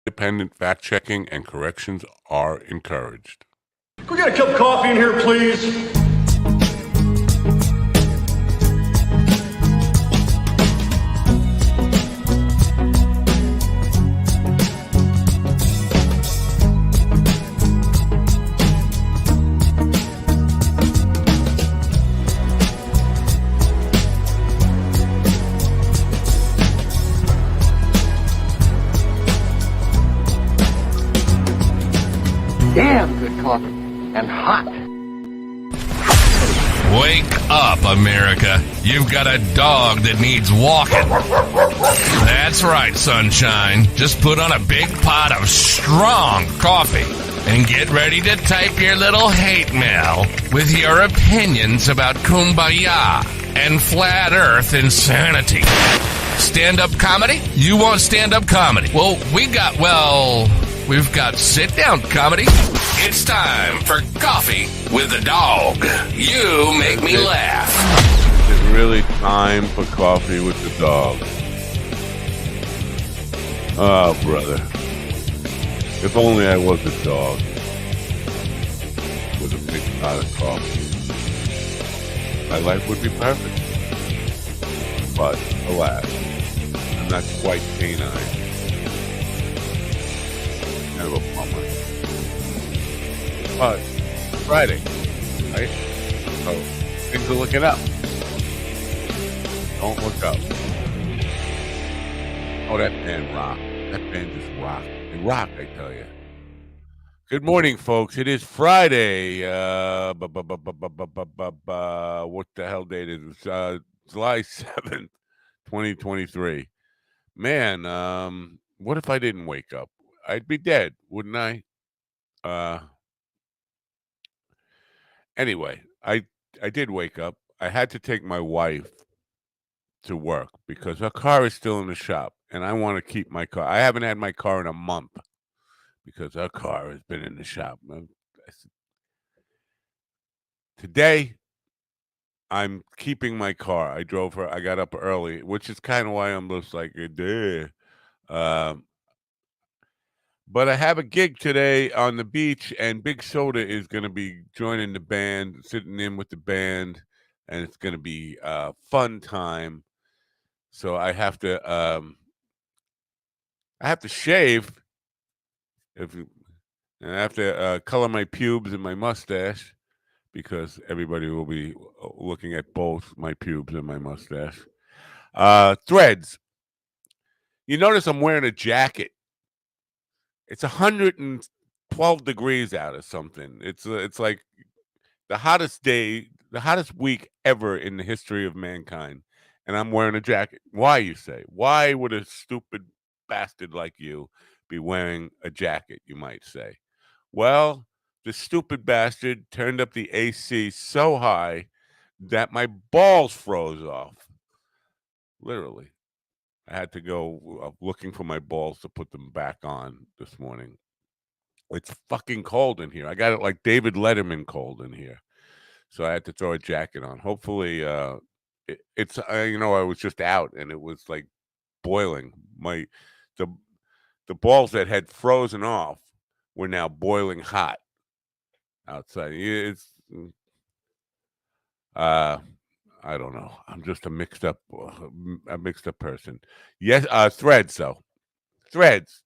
Independent fact-checking and corrections are encouraged. Can we get a cup of coffee in here, please? Damn good coffee and hot. Wake up, America. You've got a dog that needs walking. That's right, sunshine. Just put on a big pot of strong coffee and get ready to type your little hate mail with your opinions about kumbaya and flat earth insanity. Stand-up comedy? You want stand-up comedy? Well, we've got sit-down comedy. It's time for Coffee with the Dog. You make me laugh. Is it really time for Coffee with the Dog? Oh, brother. If only I was a dog with a big pot of coffee. My life would be perfect. But, alas, I'm not quite canine. Kind of a bummer. But Friday, right? So things are looking up. Don't look up. Oh, that band rock. That band just rock. They rock, I tell you. Good morning, folks. It is Friday. What the hell date is it? July 7th, 2023. Man, what if I didn't wake up? I'd be dead, wouldn't I? Anyway, I did wake up. I had to take my wife to work because her car is still in the shop, and I want to keep my car. I haven't had my car in a month because her car has been in the shop. Today, I'm keeping my car. I drove her. I got up early, which is kind of why I'm just like, duh. But I have a gig today on the beach, and Big Soda is going to be joining the band, sitting in with the band, and it's going to be a fun time. So I have to shave, and I have to color my pubes and my mustache because everybody will be looking at both my pubes and my mustache. Threads. You notice I'm wearing a jacket. It's 112 degrees out or something. It's like the hottest week ever in the history of mankind, and I'm wearing a jacket. Why, you say? Why would a stupid bastard like you be wearing a jacket, you might say? Well, the stupid bastard turned up the AC so high that my balls froze off. Literally. I had to go looking for my balls to put them back on this morning. It's fucking cold in here. I got it like David Letterman cold in here. So I had to throw a jacket on. Hopefully, it's I was just out and it was like boiling. The the balls that had frozen off were now boiling hot outside. It's I don't know. I'm just a mixed up person. Yes, Threads though. Threads.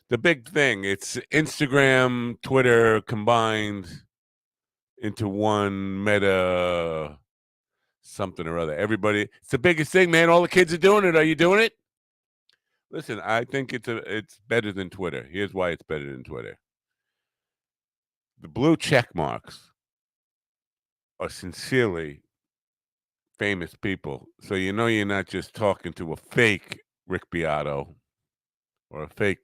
The big thing. It's Instagram, Twitter combined into one meta something or other. Everybody, it's the biggest thing, man. All the kids are doing it. Are you doing it? Listen, I think it's better than Twitter. Here's why it's better than Twitter. The blue check marks are sincerely famous people. So you know you're not just talking to a fake Rick Beato or a fake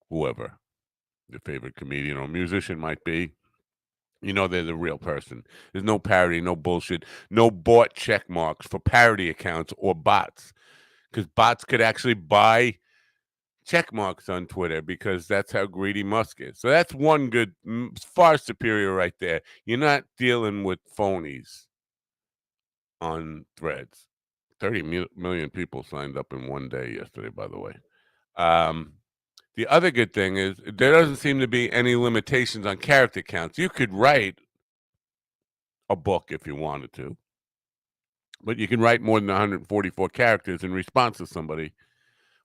whoever your favorite comedian or musician might be. You know they're the real person. There's no parody, no bullshit, no bought check marks for parody accounts or bots. Because bots could actually buy check marks on Twitter because that's how greedy Musk is. So that's one good, far superior right there. You're not dealing with phonies on Threads. 30 million people signed up in one day yesterday, by the way. The other good thing is there doesn't seem to be any limitations on character counts. You could write a book if you wanted to, but you can write more than 144 characters in response to somebody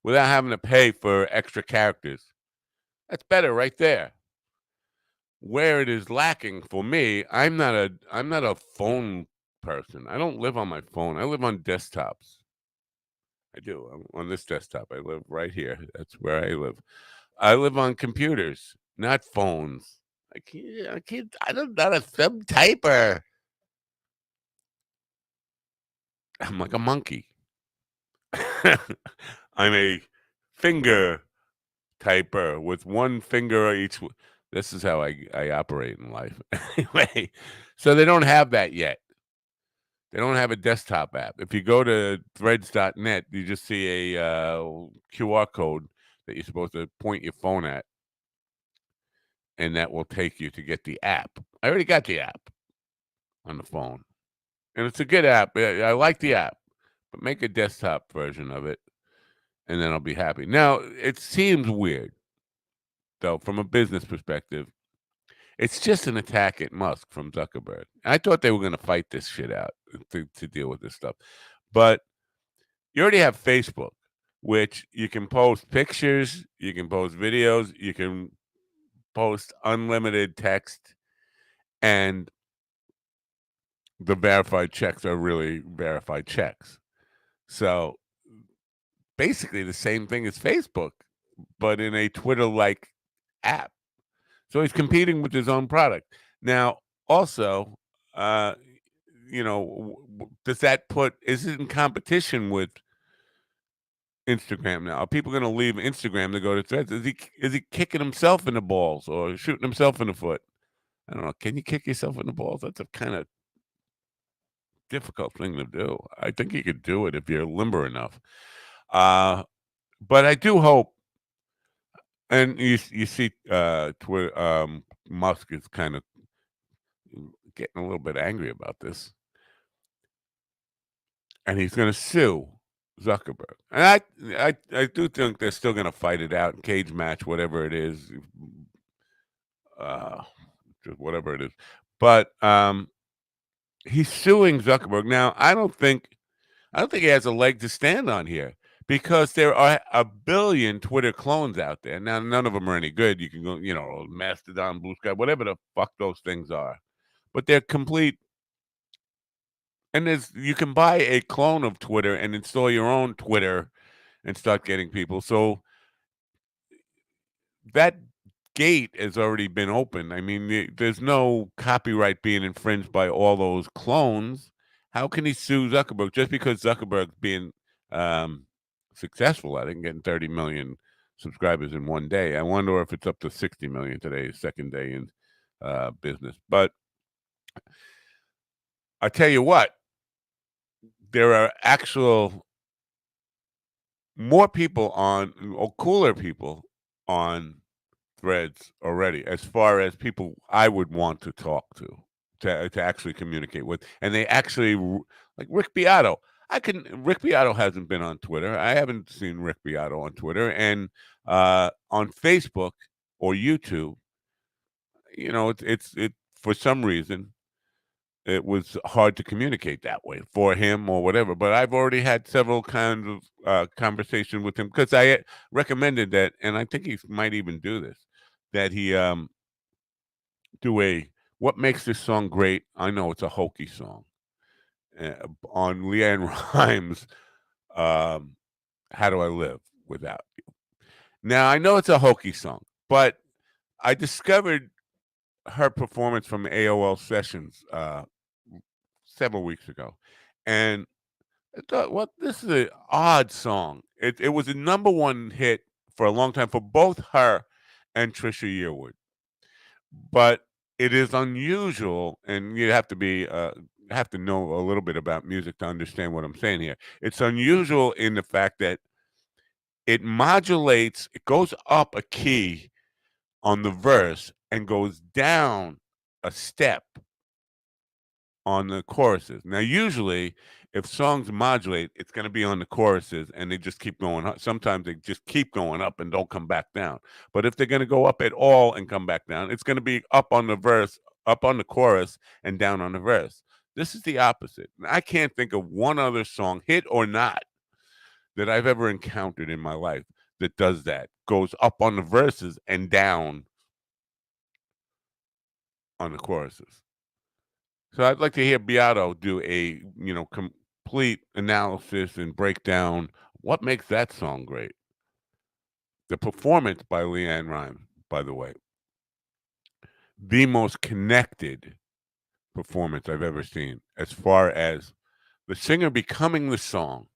without having to pay for extra characters. That's better right there. Where it is lacking for me, I'm not a phone person. I don't live on my phone. I live on desktops. I do. I'm on this desktop. I live right here. That's where I live. I live on computers, not phones. I'm not a thumb typer. I'm like a monkey. I'm a finger typer with one finger each. This is how I operate in life. Anyway, so they don't have that yet. They don't have a desktop app. If you go to threads.net, you just see a QR code that you're supposed to point your phone at, and that will take you to get the app. I already got the app on the phone, and it's a good app. I like the app, but make a desktop version of it, and then I'll be happy. Now, it seems weird, though, from a business perspective. It's just an attack at Musk from Zuckerberg. I thought they were going to fight this shit out to deal with this stuff. But you already have Facebook, which you can post pictures, you can post videos, you can post unlimited text, and the verified checks are really verified checks. So basically the same thing as Facebook, but in a Twitter-like app. So he's competing with his own product. Now, also, does that is it in competition with Instagram now? Are people going to leave Instagram to go to Threads? Is he kicking himself in the balls or shooting himself in the foot? I don't know. Can you kick yourself in the balls? That's a kind of difficult thing to do. I think you could do it if you're limber enough. But I do hope, and you see, Twitter, Musk is kind of getting a little bit angry about this, and he's going to sue Zuckerberg. And I do think they're still going to fight it out, cage match, whatever it is, just whatever it is. But he's suing Zuckerberg now. I don't think he has a leg to stand on here because there are a billion Twitter clones out there. Now, none of them are any good. You can go, Mastodon, Blue Sky, whatever the fuck those things are, but they're complete. And you can buy a clone of Twitter and install your own Twitter and start getting people. So that gate has already been opened. I mean, there's no copyright being infringed by all those clones. How can he sue Zuckerberg just because Zuckerberg's being successful at it and getting 30 million subscribers in one day? I wonder if it's up to 60 million today, second day in business. But I tell you what, there are more people cooler people on Threads already, as far as people I would want to talk to actually communicate with. And they actually, like Rick Beato. Rick Beato hasn't been on Twitter. I haven't seen Rick Beato on Twitter. And on Facebook or YouTube, it for some reason, it was hard to communicate that way for him or whatever. But I've already had several kinds of conversation with him because I recommended that, and I think he might even do this, that he do what makes this song great. I know it's a hokey song on Leanne Rimes. How Do I Live Without You? Now I know it's a hokey song, but I discovered her performance from AOL Sessions several weeks ago, and I thought, this is an odd song. It was a #1 hit for a long time for both her and Trisha Yearwood, but it is unusual, and you have to know a little bit about music to understand what I'm saying here. It's unusual in the fact that it modulates, it goes up a key on the verse and goes down a step on the choruses. Now, usually if songs modulate, it's going to be on the choruses, and they just keep going up. Sometimes they just keep going up and don't come back down. But if they're going to go up at all and come back down, it's going to be up on the verse, up on the chorus, and down on the verse. This is the opposite. I can't think of one other song, hit or not, that I've ever encountered in my life that does that. Goes up on the verses and down on the choruses. So I'd like to hear Beato do a, complete analysis and breakdown what makes that song great. The performance by Leanne Rimes, by the way, the most connected performance I've ever seen as far as the singer becoming the song.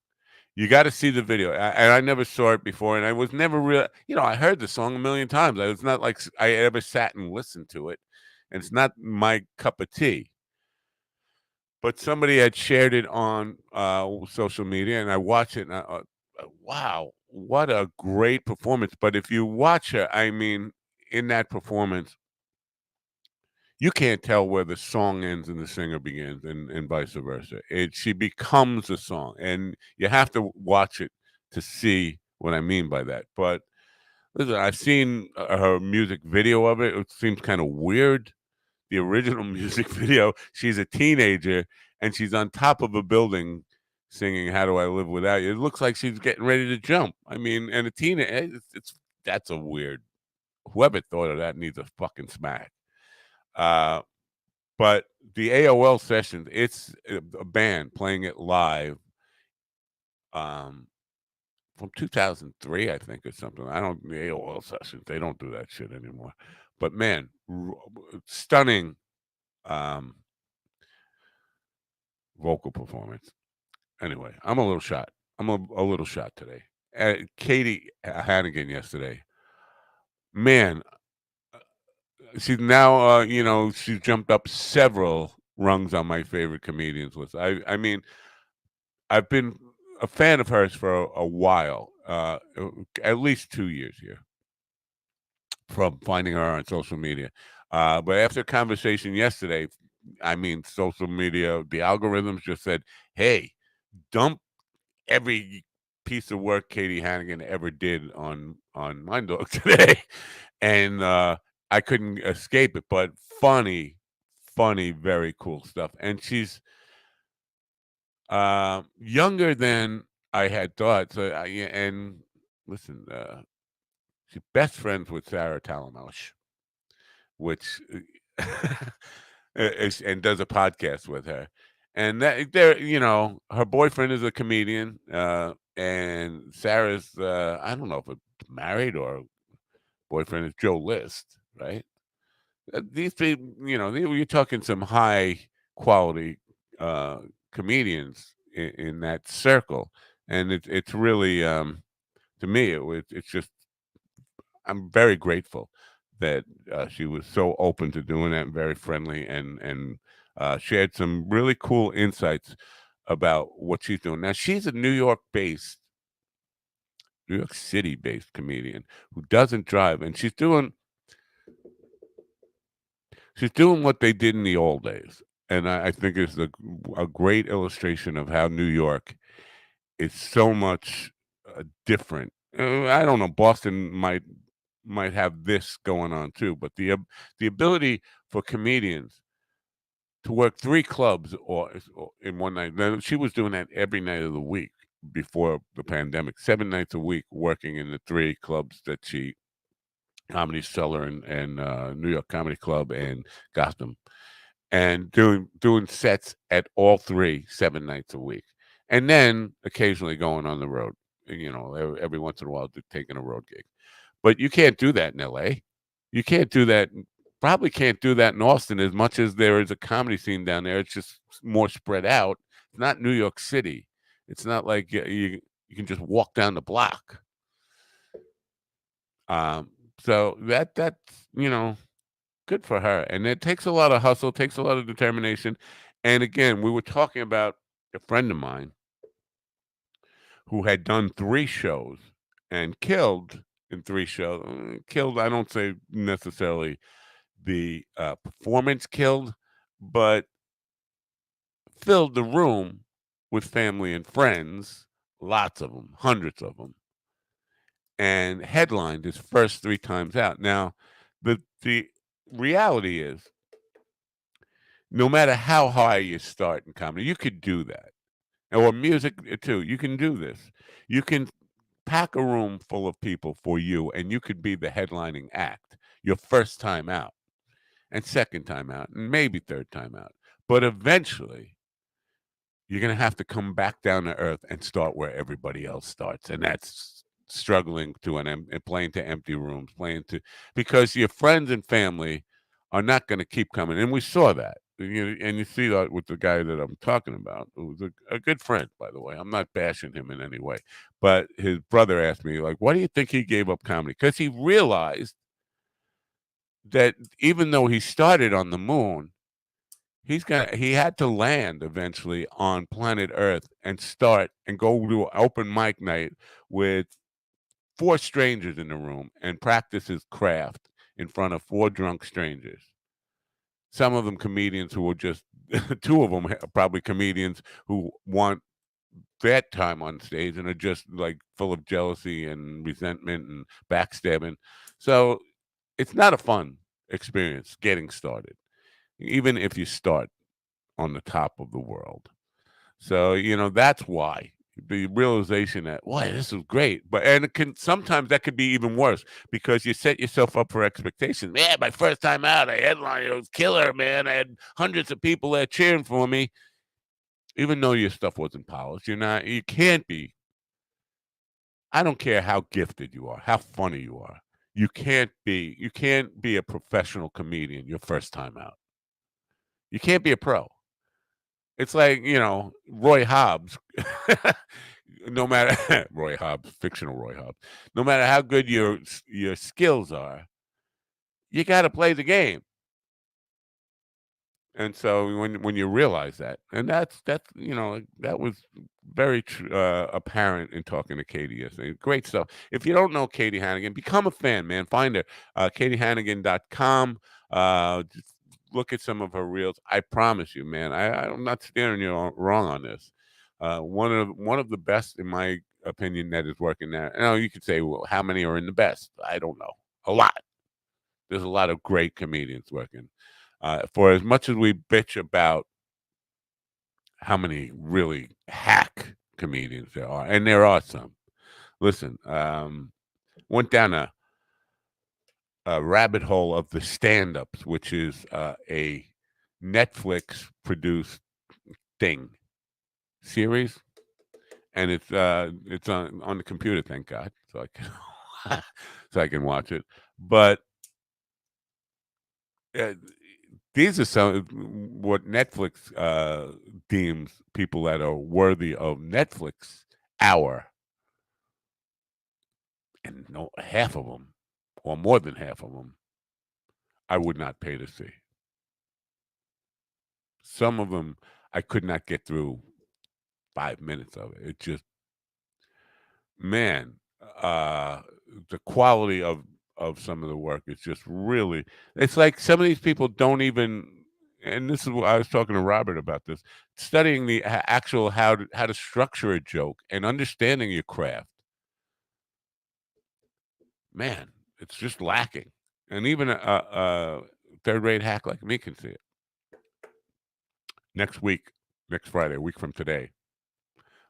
You got to see the video. And I never saw it before, and I was never real. I heard the song a million times. It's not like I ever sat and listened to it, and it's not my cup of tea. But somebody had shared it on social media, and I watched it, and wow, what a great performance! But if you watch her, I mean, in that performance, you can't tell where the song ends and the singer begins, and vice versa. She becomes a song, and you have to watch it to see what I mean by that. But listen, I've seen her music video of it. It seems kind of weird. The original music video, she's a teenager and she's on top of a building singing "How Do I Live Without You." It looks like she's getting ready to jump. I mean, and a teenager, that's a weird. Whoever thought of that needs a fucking smack. But the AOL sessions, it's a band playing it live. From 2003, I think, or something. I don't the AOL sessions. They don't do that shit anymore. But man, stunning vocal performance. Anyway, I'm a little shot. I'm a little shot today. Katie Hannigan yesterday. Man, she's now she's jumped up several rungs on my favorite comedians list. I mean, I've been a fan of hers for a while, at least 2 years here, from finding her on social media. But after a conversation yesterday, I mean, social media, the algorithms just said, "Hey, dump every piece of work Katie Hannigan ever did on Mind Dog today," and I couldn't escape it. But funny, very cool stuff. And she's younger than I had thought. So and listen, she's best friends with Sarah Talamash, which and does a podcast with her. And that her boyfriend is a comedian, and Sarah's I don't know if it's married or boyfriend is Joe List, right? These people, you're talking some high quality comedians in that circle, and it's really to me it's just I'm very grateful that she was so open to doing that and very friendly and shared some really cool insights about what she's doing. Now she's a New York City based comedian who doesn't drive, and she's doing what they did in the old days. And I think it's a great illustration of how New York is so much different. I don't know. Boston might have this going on too, but the ability for comedians to work 3 clubs or in one night. Now, she was doing that every night of the week before the pandemic, 7 nights a week, working in the 3 clubs that she Comedy Cellar and New York Comedy Club and Gotham, and doing sets at all 3 7 nights a week, and then occasionally going on the road. Every once in a while, taking a road gig. But you can't do that in LA. You can't do that. Probably can't do that in Austin as much as there is a comedy scene down there. It's just more spread out. It's not New York City. It's not like you can just walk down the block. So that's good for her. And it takes a lot of hustle, takes a lot of determination. And again, we were talking about a friend of mine who had done 3 shows and killed in 3 shows. Killed, I don't say necessarily the performance killed, but filled the room with family and friends, lots of them, hundreds of them, and headlined his first 3 times out. Now, the reality is, no matter how high you start in comedy, you could do that. Or music too, you can do this. You can pack a room full of people for you, and you could be the headlining act your first time out, and second time out, and maybe third time out. But eventually, you're going to have to come back down to earth and start where everybody else starts. And that's struggling to and playing to empty rooms, because your friends and family are not going to keep coming. And we saw that. And you see that with the guy that I'm talking about, who was a good friend, by the way. I'm not bashing him in any way. But his brother asked me, like, why do you think he gave up comedy? Because he realized that even though he started on the moon, he had to land eventually on planet Earth and start and go to an open mic night with 4 strangers in the room and practice his craft in front of 4 drunk strangers. Some of them comedians who were just 2 of them probably comedians who want that time on stage and are just like full of jealousy and resentment and backstabbing. So it's not a fun experience getting started, even if you start on the top of the world. So, that's why the realization that, boy, this is great. But and it can sometimes that could be even worse because you set yourself up for expectations. Man, my first time out, I headlined, it was killer, man. I had hundreds of people there cheering for me. Even though your stuff wasn't polished, you can't be. I don't care how gifted you are, how funny you are. You can't be a professional comedian your first time out. You can't be a pro. It's like, Roy Hobbs. No matter Roy Hobbs, fictional Roy Hobbs. No matter how good your skills are, you got to play the game. And so when you realize that, and that was very apparent in talking to Katie yesterday. Great stuff. If you don't know Katie Hannigan, become a fan, man. Find her, katiehannigan.com. Just look at some of her reels. I promise you, man. I'm not steering you wrong on this. One of the best, in my opinion, that is working there. Now you could say, well, how many are in the best? I don't know. A lot. There's a lot of great comedians working. For as much as we bitch about how many really hack comedians there are, and there are some. Listen, went down a rabbit hole of the stand-ups, which is a Netflix produced series, and it's on the computer, thank God, so I can watch it. But these are some what Netflix deems people that are worthy of Netflix hour, and no, half of them, or more than half of them, I would not pay to see. Some of them, I could not get through 5 minutes of it. It just, man, uh, the quality of some of the work is just really. It's like some of these people don't even. And this is what I was talking to Robert about this, studying the actual how to structure a joke and understanding your craft. Man, it's just lacking. And even a third-rate hack like me can see it. Next week, next Friday, a week from today,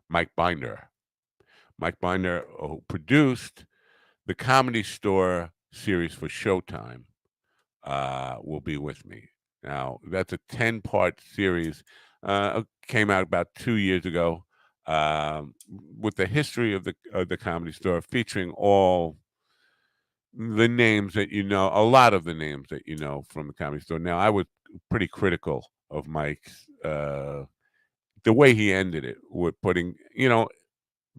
Mike Binder. Mike Binder, who produced the Comedy Store series for Showtime, will be with me. Now, that's a 10-part series. Came out about 2 years ago, with the history of the Comedy Store, featuring all the names that a lot of the names that from the Comedy Store. Now, I was pretty critical of Mike's the way he ended it with putting,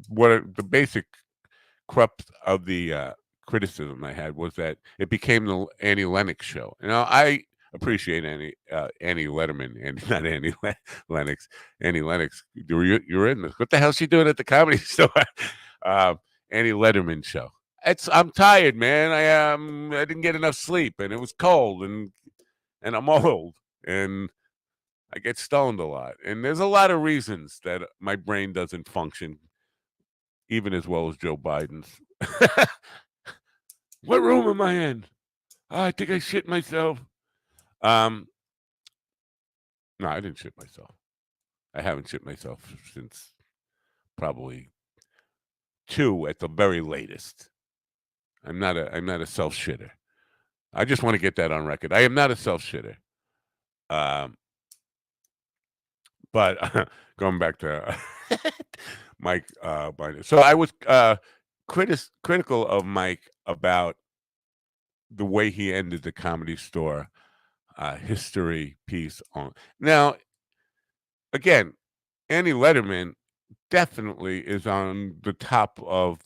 what the basic crux of the criticism I had was that it became the Annie Lennox show. I appreciate Annie Letterman and not Annie Lennox. Annie Lennox, you're in this. What the hell's she doing at the Comedy Store? Annie Letterman show. I'm tired, man. I didn't get enough sleep, and it was cold, and I'm old, and I get stoned a lot, and there's a lot of reasons that my brain doesn't function even as well as Joe Biden's. What room am I in? Oh, I think I shit myself. Um, no, I didn't shit myself. I haven't shit myself since probably 2 at the very latest. I'm not a self shitter. I just want to get that on record. I am not a self shitter. Um, but going back to Mike Biden. So I was critical of Mike about the way he ended the Comedy Store history piece on. Now, again, Andy Letterman definitely is on the top of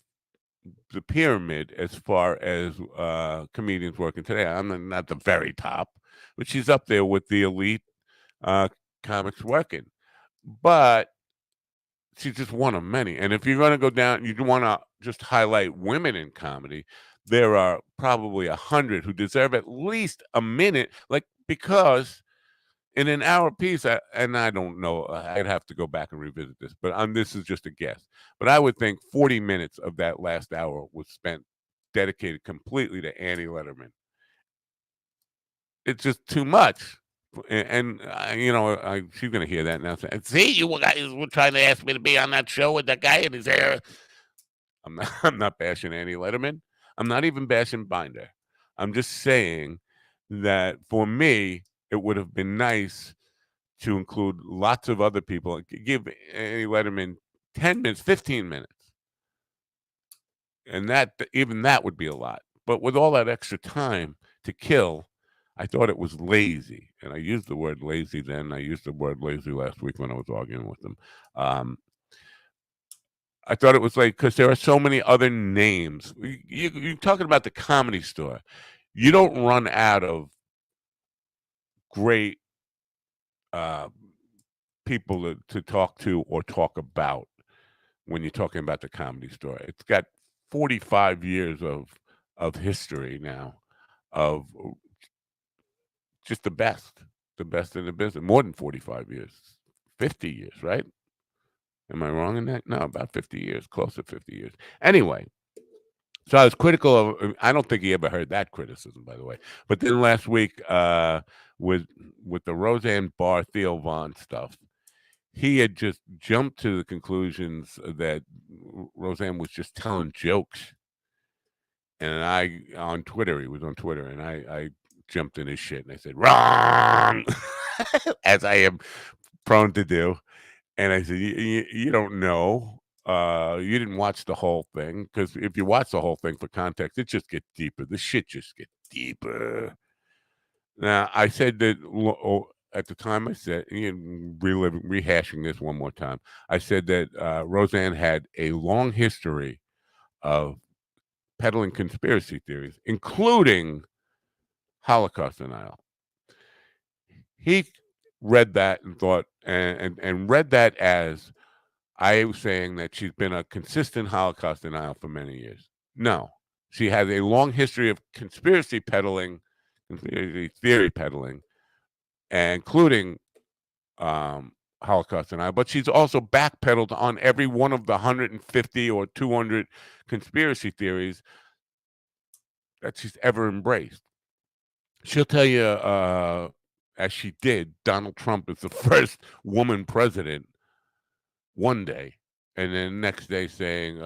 the pyramid as far as comedians working today. I'm not the very top, but she's up there with the elite uh, comics working. But she's just one of many. And if you're going to go down, you want to just highlight women in comedy. There are probably 100 who deserve at least a minute, like because in an hour piece, and I don't know, I'd have to go back and revisit this, but this is just a guess. But I would think 40 minutes of that last hour was spent dedicated completely to Annie Letterman. It's just too much. And she's going to hear that now. See, you guys were trying to ask me to be on that show with that guy in his hair. I'm not bashing Annie Letterman. I'm not even bashing Binder. I'm just saying that for me, it would have been nice to include lots of other people. Give Annie Letterman 10 minutes, 15 minutes. And even that would be a lot. But with all that extra time to kill, I thought it was lazy. And I used the word lazy then. I used the word lazy last week when I was arguing with them. I thought it was like, because there are so many other names. You're talking about the Comedy Store. You don't run out of great people to talk to or talk about when you're talking about the Comedy Store. It's got 45 years of history now of just the best in the business. More than 45 years, 50 years, right? Am I wrong in that? No, about 50 years, close to 50 years. Anyway, so I was critical of. I don't think he ever heard that criticism, by the way. But then last week, with the Roseanne Barr Theo Von stuff, he had just jumped to the conclusions that Roseanne was just telling jokes. And he was on Twitter, and I jumped in his shit and I said, wrong, as I am prone to do. And I said, you don't know. You didn't watch the whole thing, because if you watch the whole thing for context, it just gets deeper. The shit just gets deeper. Now, I said that at the time. I said, rehashing this one more time. I said that Roseanne had a long history of peddling conspiracy theories, including Holocaust denial. He read that and thought, and read that as I was saying that she's been a consistent Holocaust denial for many years. No, she has a long history of conspiracy theory peddling, including Holocaust denial. But she's also backpedaled on every one of the 150 or 200 conspiracy theories that she's ever embraced. She'll tell you, as she did, Donald Trump is the first woman president one day, and then next day saying,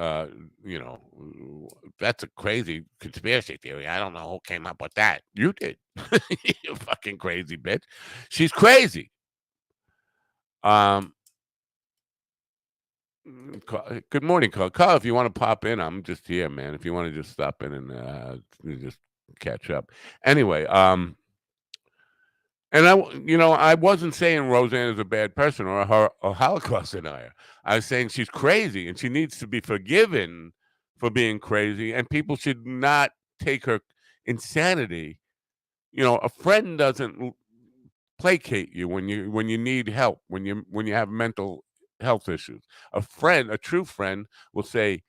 that's a crazy conspiracy theory. I don't know who came up with that. You did. You fucking crazy bitch. She's crazy. Good morning, Carl. Carl, if you want to pop in, I'm just here, man. If you want to just stop in and just catch up. Anyway, and I wasn't saying Roseanne is a bad person or a Holocaust denier. I was saying she's crazy and she needs to be forgiven for being crazy, and people should not take her insanity. A friend doesn't placate you when you need help, when you have mental health issues. A true friend will say,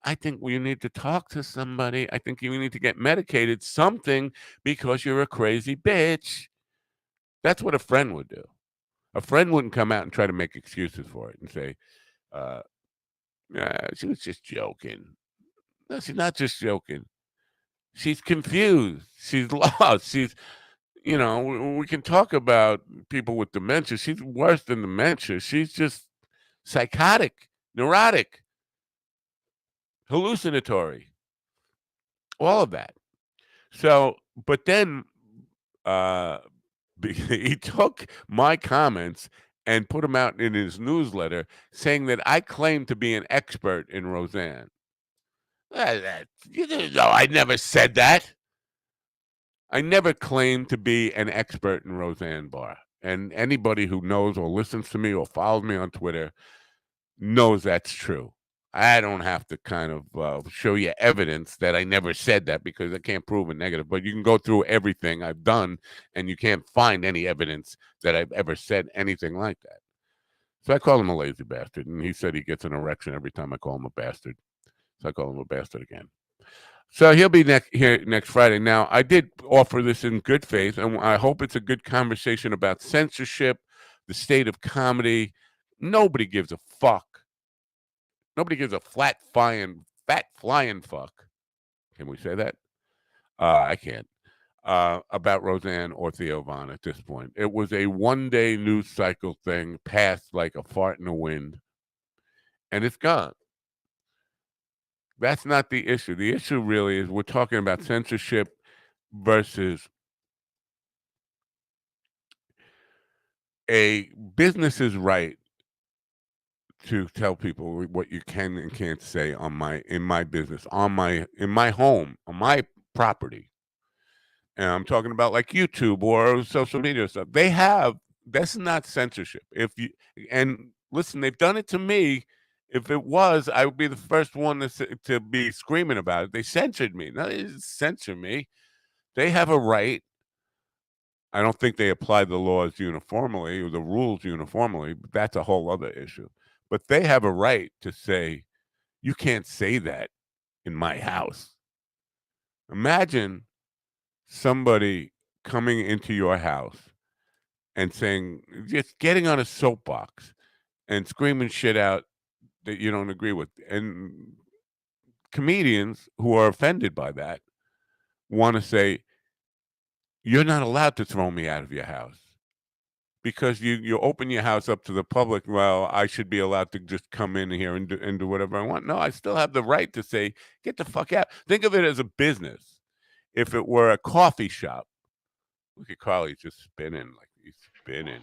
I think we need to talk to somebody. I think you need to get medicated, something, because you're a crazy bitch. That's what a friend would do. A friend wouldn't come out and try to make excuses for it and say, she was just joking. No, she's not just joking. She's confused. She's lost. She's, we can talk about people with dementia. She's worse than dementia. She's just psychotic, neurotic, hallucinatory, all of that. So, but then he took my comments and put them out in his newsletter saying that I claim to be an expert in Roseanne. I never said that. I never claimed to be an expert in Roseanne Barr. And anybody who knows or listens to me or follows me on Twitter knows that's true. I don't have to kind of show you evidence that I never said that because I can't prove a negative. But you can go through everything I've done, and you can't find any evidence that I've ever said anything like that. So I call him a lazy bastard, and he said he gets an erection every time I call him a bastard. So I call him a bastard again. So he'll be here next Friday. Now, I did offer this in good faith, and I hope it's a good conversation about censorship, the state of comedy. Nobody gives a fuck. Nobody gives a fat flying fuck. Can we say that? I can't. About Roseanne or Theo Von at this point. It was a one-day news cycle thing, passed like a fart in the wind, and it's gone. That's not the issue. The issue really is we're talking about censorship versus a business's right to tell people what you can and can't say in my business, in my home, on my property. And I'm talking about like YouTube or social media stuff. That's not censorship. And listen, they've done it to me. If it was, I would be the first one to be screaming about it. They censored me. No, they didn't censor me. They have a right. I don't think they apply the laws uniformly or the rules uniformly, but that's a whole other issue. But they have a right to say, you can't say that in my house. Imagine somebody coming into your house and saying, just getting on a soapbox and screaming shit out that you don't agree with. And comedians who are offended by that want to say, you're not allowed to throw me out of your house because you open your house up to the public. Well, I should be allowed to just come in here and do whatever I want. No, I still have the right to say, get the fuck out. Think of it as a business. If it were a coffee shop, look at Carly just spinning like he's spinning.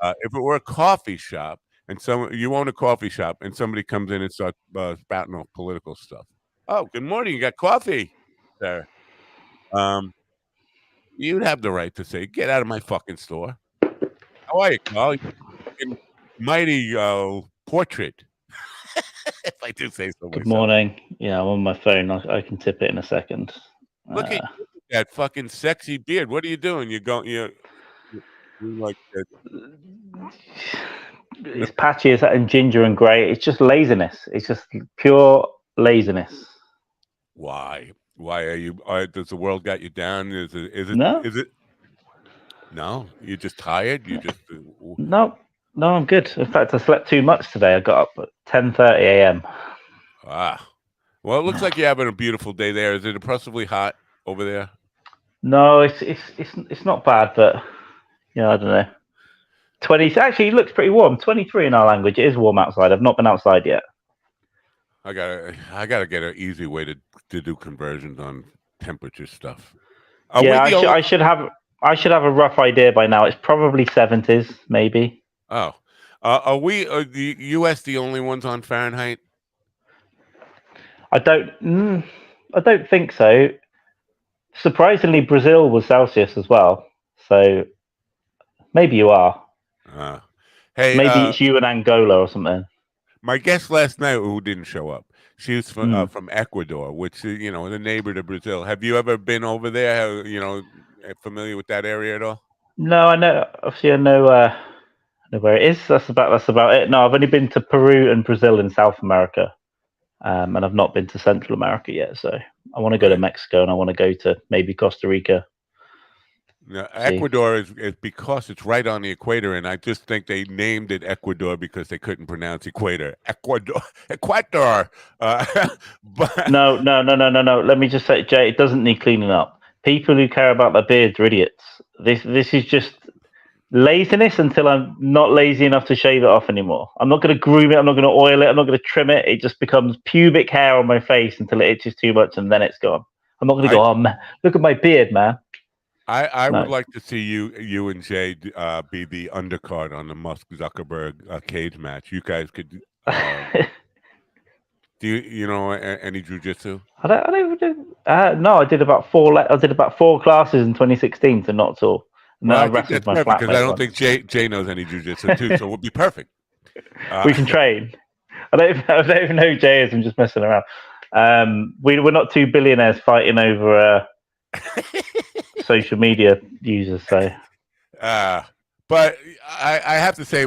If it were a coffee shop and you own a coffee shop and somebody comes in and starts spouting off political stuff. Oh, good morning. You got coffee, sir. You'd have the right to say, get out of my fucking store. How are you, Carl? Fucking mighty portrait. If I do say so myself. Good morning. Yeah, I'm on my phone. I can tip it in a second. Look at that fucking sexy beard. What are you doing? You're like it's patchy and ginger and grey. It's just laziness. It's just pure laziness. Why? Why are you? Does the world got you down? Is it? No. Is it? No, you're just tired. You just No, I'm good. In fact, I slept too much today. I got up at 10:30 a.m. Ah, well, it looks like you're having a beautiful day there. Is it oppressively hot over there? No, it's not bad, but I don't know. 20. Actually, it looks pretty warm. 23 in our language. It is warm outside. I've not been outside yet. I gotta get an easy way to do conversions on temperature stuff. I should have a rough idea by now. It's probably 70s, maybe. Oh, are the U.S. the only ones on Fahrenheit? I don't think so. Surprisingly, Brazil was Celsius as well. So maybe you are. Hey, maybe it's you in Angola or something. My guest last night, who didn't show up, she was from Ecuador, which is the neighbor to Brazil. Have you ever been over there? Familiar with that area at all? No, I know. Obviously, I know where it is. That's about it. No, I've only been to Peru and Brazil in South America, and I've not been to Central America yet. So I want to go to Mexico and I want to go to maybe Costa Rica. No, See. Ecuador is because it's right on the equator, and I just think they named it Ecuador because they couldn't pronounce equator. Ecuador. But No. Let me just say, Jay, it doesn't need cleaning up. People who care about their beards are idiots. This is just laziness until I'm not lazy enough to shave it off anymore. I'm not going to groom it. I'm not going to oil it. I'm not going to trim it. It just becomes pubic hair on my face until it itches too much, and then it's gone. I'm not going to go, oh, man, look at my beard, man. I would No. like to see you and Jay be the undercard on the Musk Zuckerberg cage match. You guys could. Do you know any jujitsu? I don't even do. No, I did about four classes in 2016 to not all. And then Well, I I think wrestled that's my perfect because I flatmate don't once. think Jay knows any jujitsu too, so it would be perfect. We can train. I don't even know who Jay is. I'm just messing around. We're not two billionaires fighting over social media users. So, but I have to say,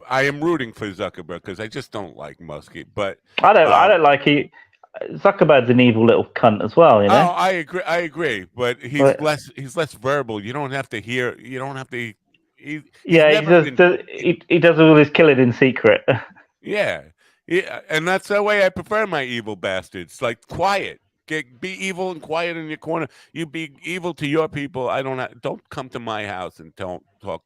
I am rooting for Zuckerberg because I just don't like Muskie. But I don't like he. Zuckerberg's an evil little cunt as well, you know. Oh, I agree. But he's less verbal. You don't have to hear. You don't have to. He's Yeah, never been. he does all his killing in secret. Yeah, and that's the way I prefer my evil bastards. Like quiet. Be evil and quiet in your corner. You be evil to your people. Don't come to my house and don't talk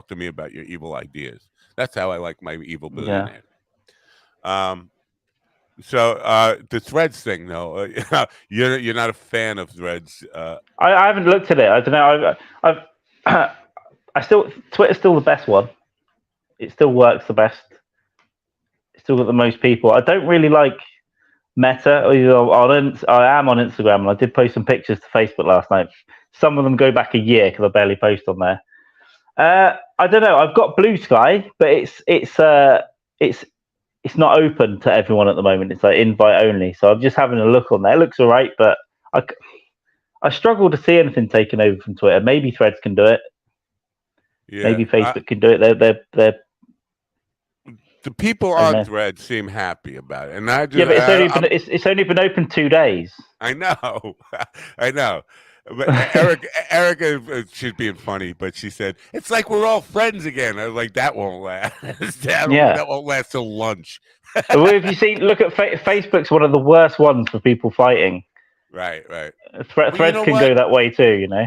to me about your evil ideas. That's how I like my evil billionaire. So the Threads thing, though, you're not a fan of Threads. I haven't looked at it. I don't know. I've Twitter's still the best one. It still works the best. It's still got the most people. I don't really like Meta. I am on Instagram, and I did post some pictures to Facebook last night. Some of them go back a year because I barely post on there. I don't know. I've got Blue Sky, but it's not open to everyone at the moment. It's like invite only. So I'm just having a look on there. It looks all right, but I struggle to see anything taken over from Twitter. Maybe Threads can do it. Yeah, maybe Facebook can do it. They're the people on Threads seem happy about it, and I just but it's only been open 2 days. I know, I know. But Erica, she's being funny, but she said it's like we're all friends again. I was like, that won't last. That won't last till lunch. Well, if you see, look at Facebook's one of the worst ones for people fighting. Right. Threads can go that way too, you know.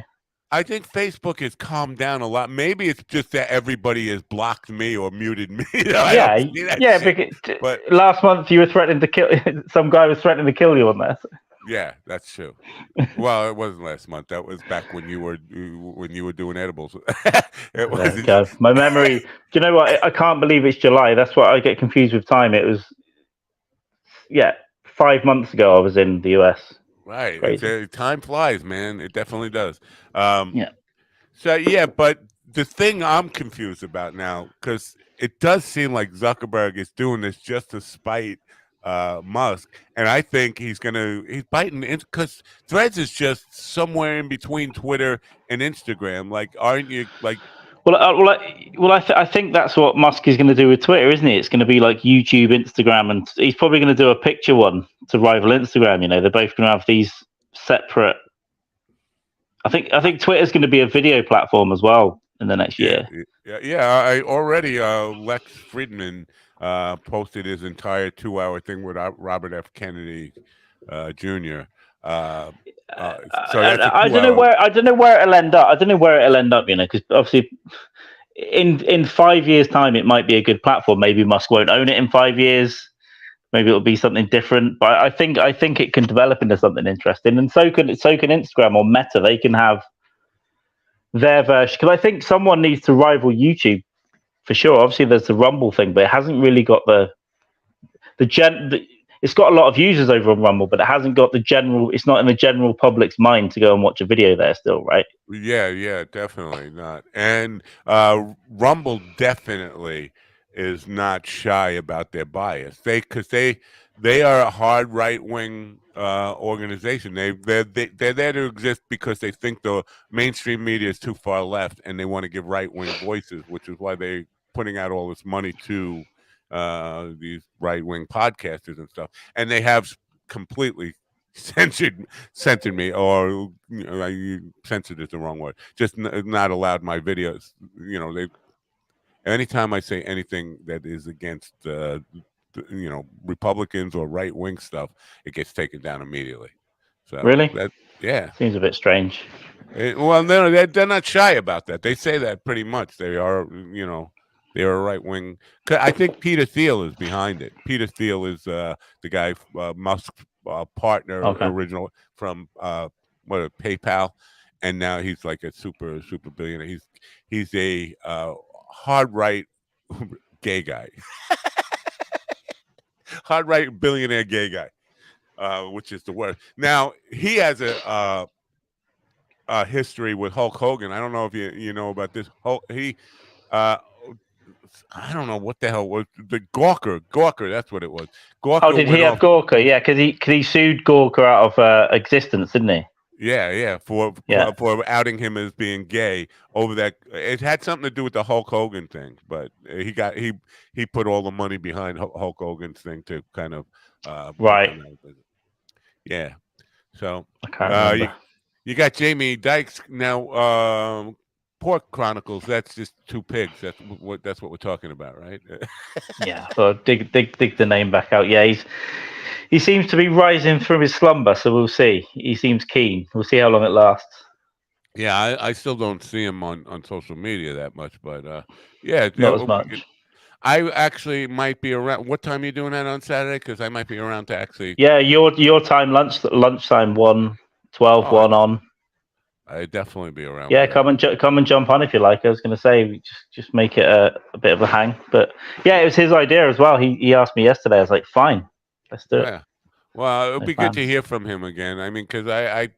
I think Facebook has calmed down a lot. Maybe it's just that everybody has blocked me or muted me. But last month you were threatening to kill. Some guy was threatening to kill you on there. Yeah, that's true. Well, it wasn't last month. That was back when you were doing edibles. It was. My memory. Do you know what? I can't believe it's July. That's why I get confused with time. It was 5 months ago. I was in the US. Right. Time flies, man. It definitely does. So but the thing I'm confused about now, because it does seem like Zuckerberg is doing this just to spite Musk, and I think he's biting because Threads is just somewhere in between Twitter and Instagram. Like, aren't you like? I think that's what Musk is going to do with Twitter, isn't it? It's going to be like YouTube, Instagram, and he's probably going to do a picture one to rival Instagram. You know, they're both going to have these separate. I think Twitter's going to be a video platform as well in the next year. Yeah. I already Lex Friedman posted his entire 2-hour thing with Robert F. Kennedy Jr. So I don't know where it'll end up. You know, because obviously, in 5 years' time, it might be a good platform. Maybe Musk won't own it in 5 years. Maybe it'll be something different. But I think it can develop into something interesting, and so can Instagram or Meta. They can have their version, because I think someone needs to rival YouTube for sure. Obviously, there's the Rumble thing, but it hasn't really got it's got a lot of users over on Rumble, but it hasn't got it's not in the general public's mind to go and watch a video there still, right? Yeah, definitely not. And Rumble definitely is not shy about their bias. Because they are a hard right-wing organization. They're there to exist because they think the mainstream media is too far left, and they want to give right-wing voices, which is why they're putting out all this money to these right-wing podcasters and stuff. And they have completely censored me, or censored is the wrong word. Just not allowed my videos. They anytime I say anything that is against Republicans or right wing stuff, it gets taken down immediately. So Really? yeah. Seems a bit strange. Well, no, they're not shy about that. They say that pretty much. They are, they are a right wing. I think Peter Thiel is behind it. Peter Thiel is the guy, Musk's partner, Okay. original from PayPal, and now he's like a super billionaire. He's a hard right gay guy, hard right billionaire gay guy, which is the worst. Now he has a history with Hulk Hogan. I don't know if you know about this. I don't know what the hell was the Gawker. That's what it was. Gawker Did he have Gawker? Yeah, because he sued Gawker out of existence, didn't he? Yeah, for outing him as being gay over that. It had something to do with the Hulk Hogan thing, but he put all the money behind Hulk Hogan's thing to kind of right. Yeah, so I can't remember. You got Jamie Dykes now. Pork Chronicles. That's just two pigs. That's what we're talking about, right? Yeah. So dig the name back out. Yeah, he seems to be rising from his slumber. So we'll see. He seems keen. We'll see how long it lasts. Yeah, I still don't see him on social media that much, but yeah, not as much. I actually might be around. What time are you doing that on Saturday? Because I might be around to actually. Yeah, your time lunchtime 1:12 1 on. I'd definitely be around. Yeah, come and jump on if you like. I was going to say just make it a bit of a hang, but yeah, it was his idea as well. He asked me yesterday. I was like, fine, let's do it. Well, it would be good to hear from him again. I mean, because I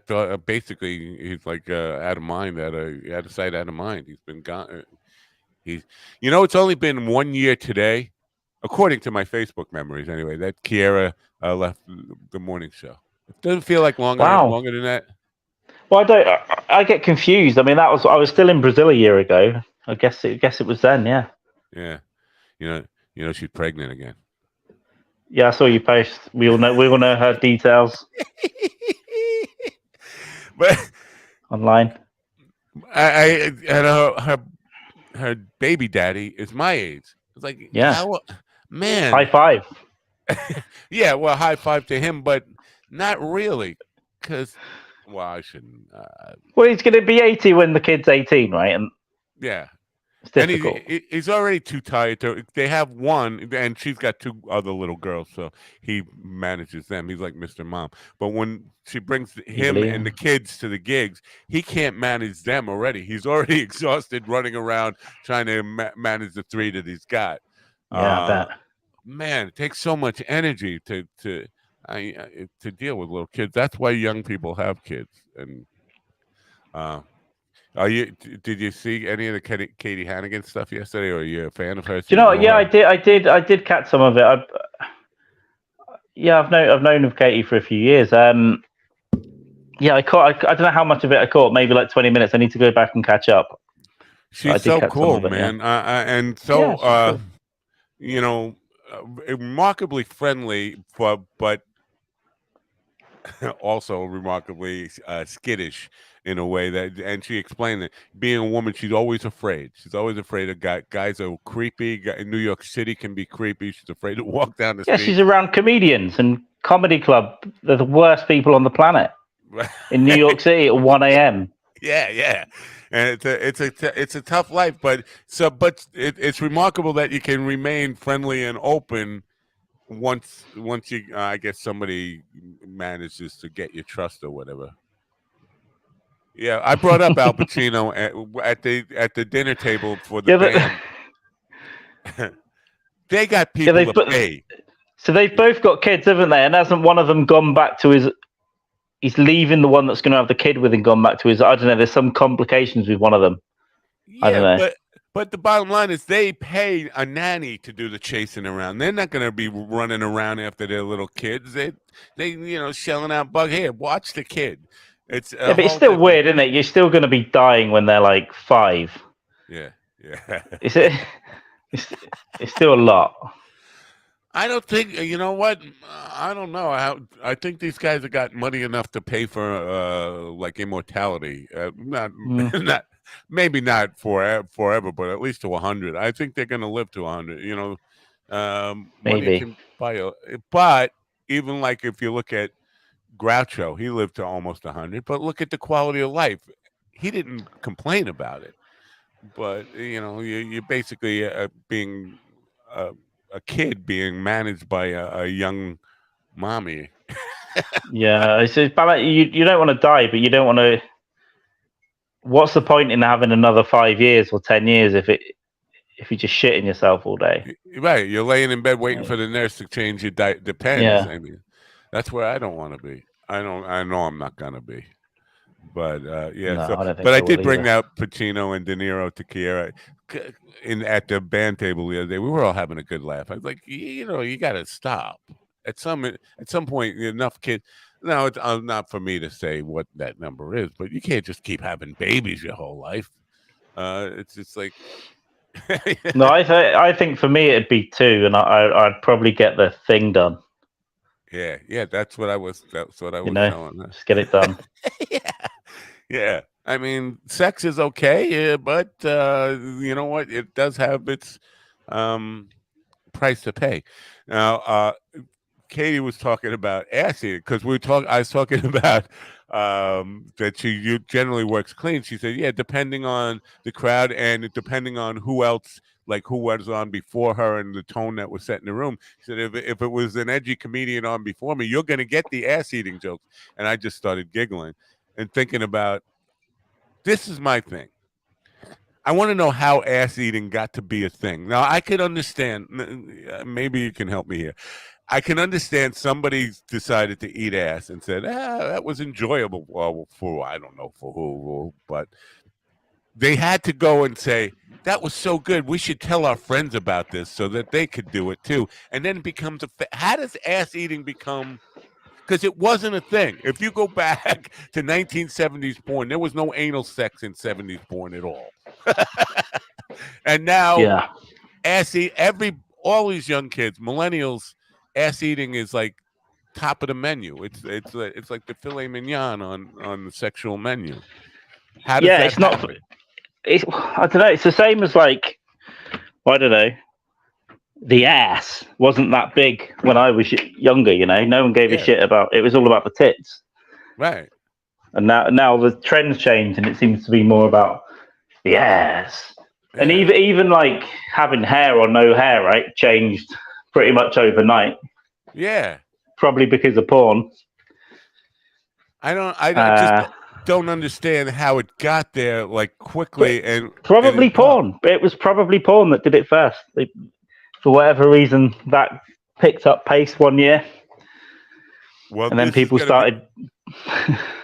thought basically he's like out of mind, out of sight, out of mind. He's been gone. It's only been 1 year today, according to my Facebook memories. Anyway, that Kiera left the morning show. It doesn't feel like longer than that. Well, I get confused. I mean, I was still in Brazil a year ago. I guess it was then. Yeah. Yeah. She's pregnant again. Yeah, I saw you post. We all know her details. But online. I her baby daddy is my age. It's like, yeah, man, high five. Yeah, well, high five to him, but not really, because I shouldn't. Well, he's going to be 80 when the kid's 18, right? And yeah, it's difficult. And he's already too tired to. They have one, and she's got two other little girls, so he manages them. He's like Mr. Mom. But when she brings him and the kids to the gigs, he can't manage them already. He's already exhausted running around trying to manage the three that he's got. Yeah, I bet. Man, it takes so much energy to deal with little kids. That's why young people have kids. And did you see any of the Katie Hannigan stuff yesterday, or are you a fan of hers? Do you know? Yeah, I did catch some of it. I've known of Katie for a few years. Yeah, I don't know how much of it I caught. Maybe like 20 minutes. I need to go back and catch up. She's so cool, man, and so cool. Remarkably friendly, but also remarkably skittish in a way and she explained that being a woman, she's always afraid. She's always afraid of guys are creepy. In New York City can be creepy. She's afraid to walk down the street. Yeah, she's around comedians and comedy club. They're the worst people on the planet in New York City at 1 a.m. Yeah. And it's a tough life, but it's remarkable that you can remain friendly and open once you I guess somebody manages to get your trust or whatever. Yeah, I brought up Al Pacino at the dinner table for the band. They got people to pay. So they've both got kids, haven't they? And hasn't one of them gone back to his? He's leaving the one that's going to have the kid with and gone back to his. I don't know. There's some complications with one of them. Yeah, I don't know. But the bottom line is they pay a nanny to do the chasing around. They're not going to be running around after their little kids. They shelling out buck. Here, watch the kid. But it's still weird, isn't it? You're still going to be dying when they're like 5. Yeah. It's still a lot. I don't think you know what. I don't know. I think these guys have got money enough to pay for like immortality. Not Mm, not maybe not forever, but at least to 100. I think they're going to live to 100. You know, money maybe. can buy a. But even like if you look at Groucho, he lived to almost 100. But look at the quality of life. He didn't complain about it. But you know, you're basically being a, a kid being managed by a young mommy. Yeah, it's bad. You don't want to die, but you don't want to. What's the point in having another 5 years or 10 years if you're just shitting yourself all day? Right, you're laying in bed waiting Like, for the nurse to change your depends. yeah, I mean, that's where I don't want to be. I know I'm not gonna be. But yeah, no, so I don't but think I I will did bring either. out Pacino and De Niro to Kiera in at the band table the other day. We were all having a good laugh. I was like, you know, you got to stop at some point. Enough kids. No, it's not for me to say what that number is, but you can't just keep having babies your whole life. It's just like, No, I think for me it'd be two, and I'd probably get the thing done. yeah. That's what I was. That's what I You was know, telling her. just get it done. Yeah, yeah. I mean, sex is okay, yeah, but you know what? It does have its um, price to pay. Now, Katie was talking about acid because I was talking about that she generally works clean. She said, yeah, depending on the crowd and depending on who else, like who was on before her and the tone that was set in the room. She said, if it was an edgy comedian on before me, you're going to get the ass eating jokes. And I just started giggling and thinking about this is my thing. I want to know how ass eating got to be a thing. Now, I could understand, maybe you can help me here. I can understand somebody decided to eat ass and said, that was enjoyable. Well, for, I don't know for who, but they had to go and say, that was so good. We should tell our friends about this so that they could do it too. And then it becomes how does ass eating become? Because it wasn't a thing. If you go back to 1970s porn, there was no anal sex in 70s porn at all. And now Yeah, all these young kids, millennials, ass eating is like top of the menu. It's like the filet mignon on the sexual menu. How does yeah. that It's not. happen? I don't know. It's the same as like I don't know. The ass wasn't that big when I was younger. You know, no one gave a Yeah, shit about. It was all about the tits. right. And now the trends change, and it seems to be more about the ass. And Yeah, even like having hair or no hair, right, changed pretty much overnight. yeah. Probably because of porn. I just Uh, don't understand how it got there like but quickly and in probably pop. porn. It was probably porn that did it first. For whatever reason, that picked up pace one year, Well, and then people started.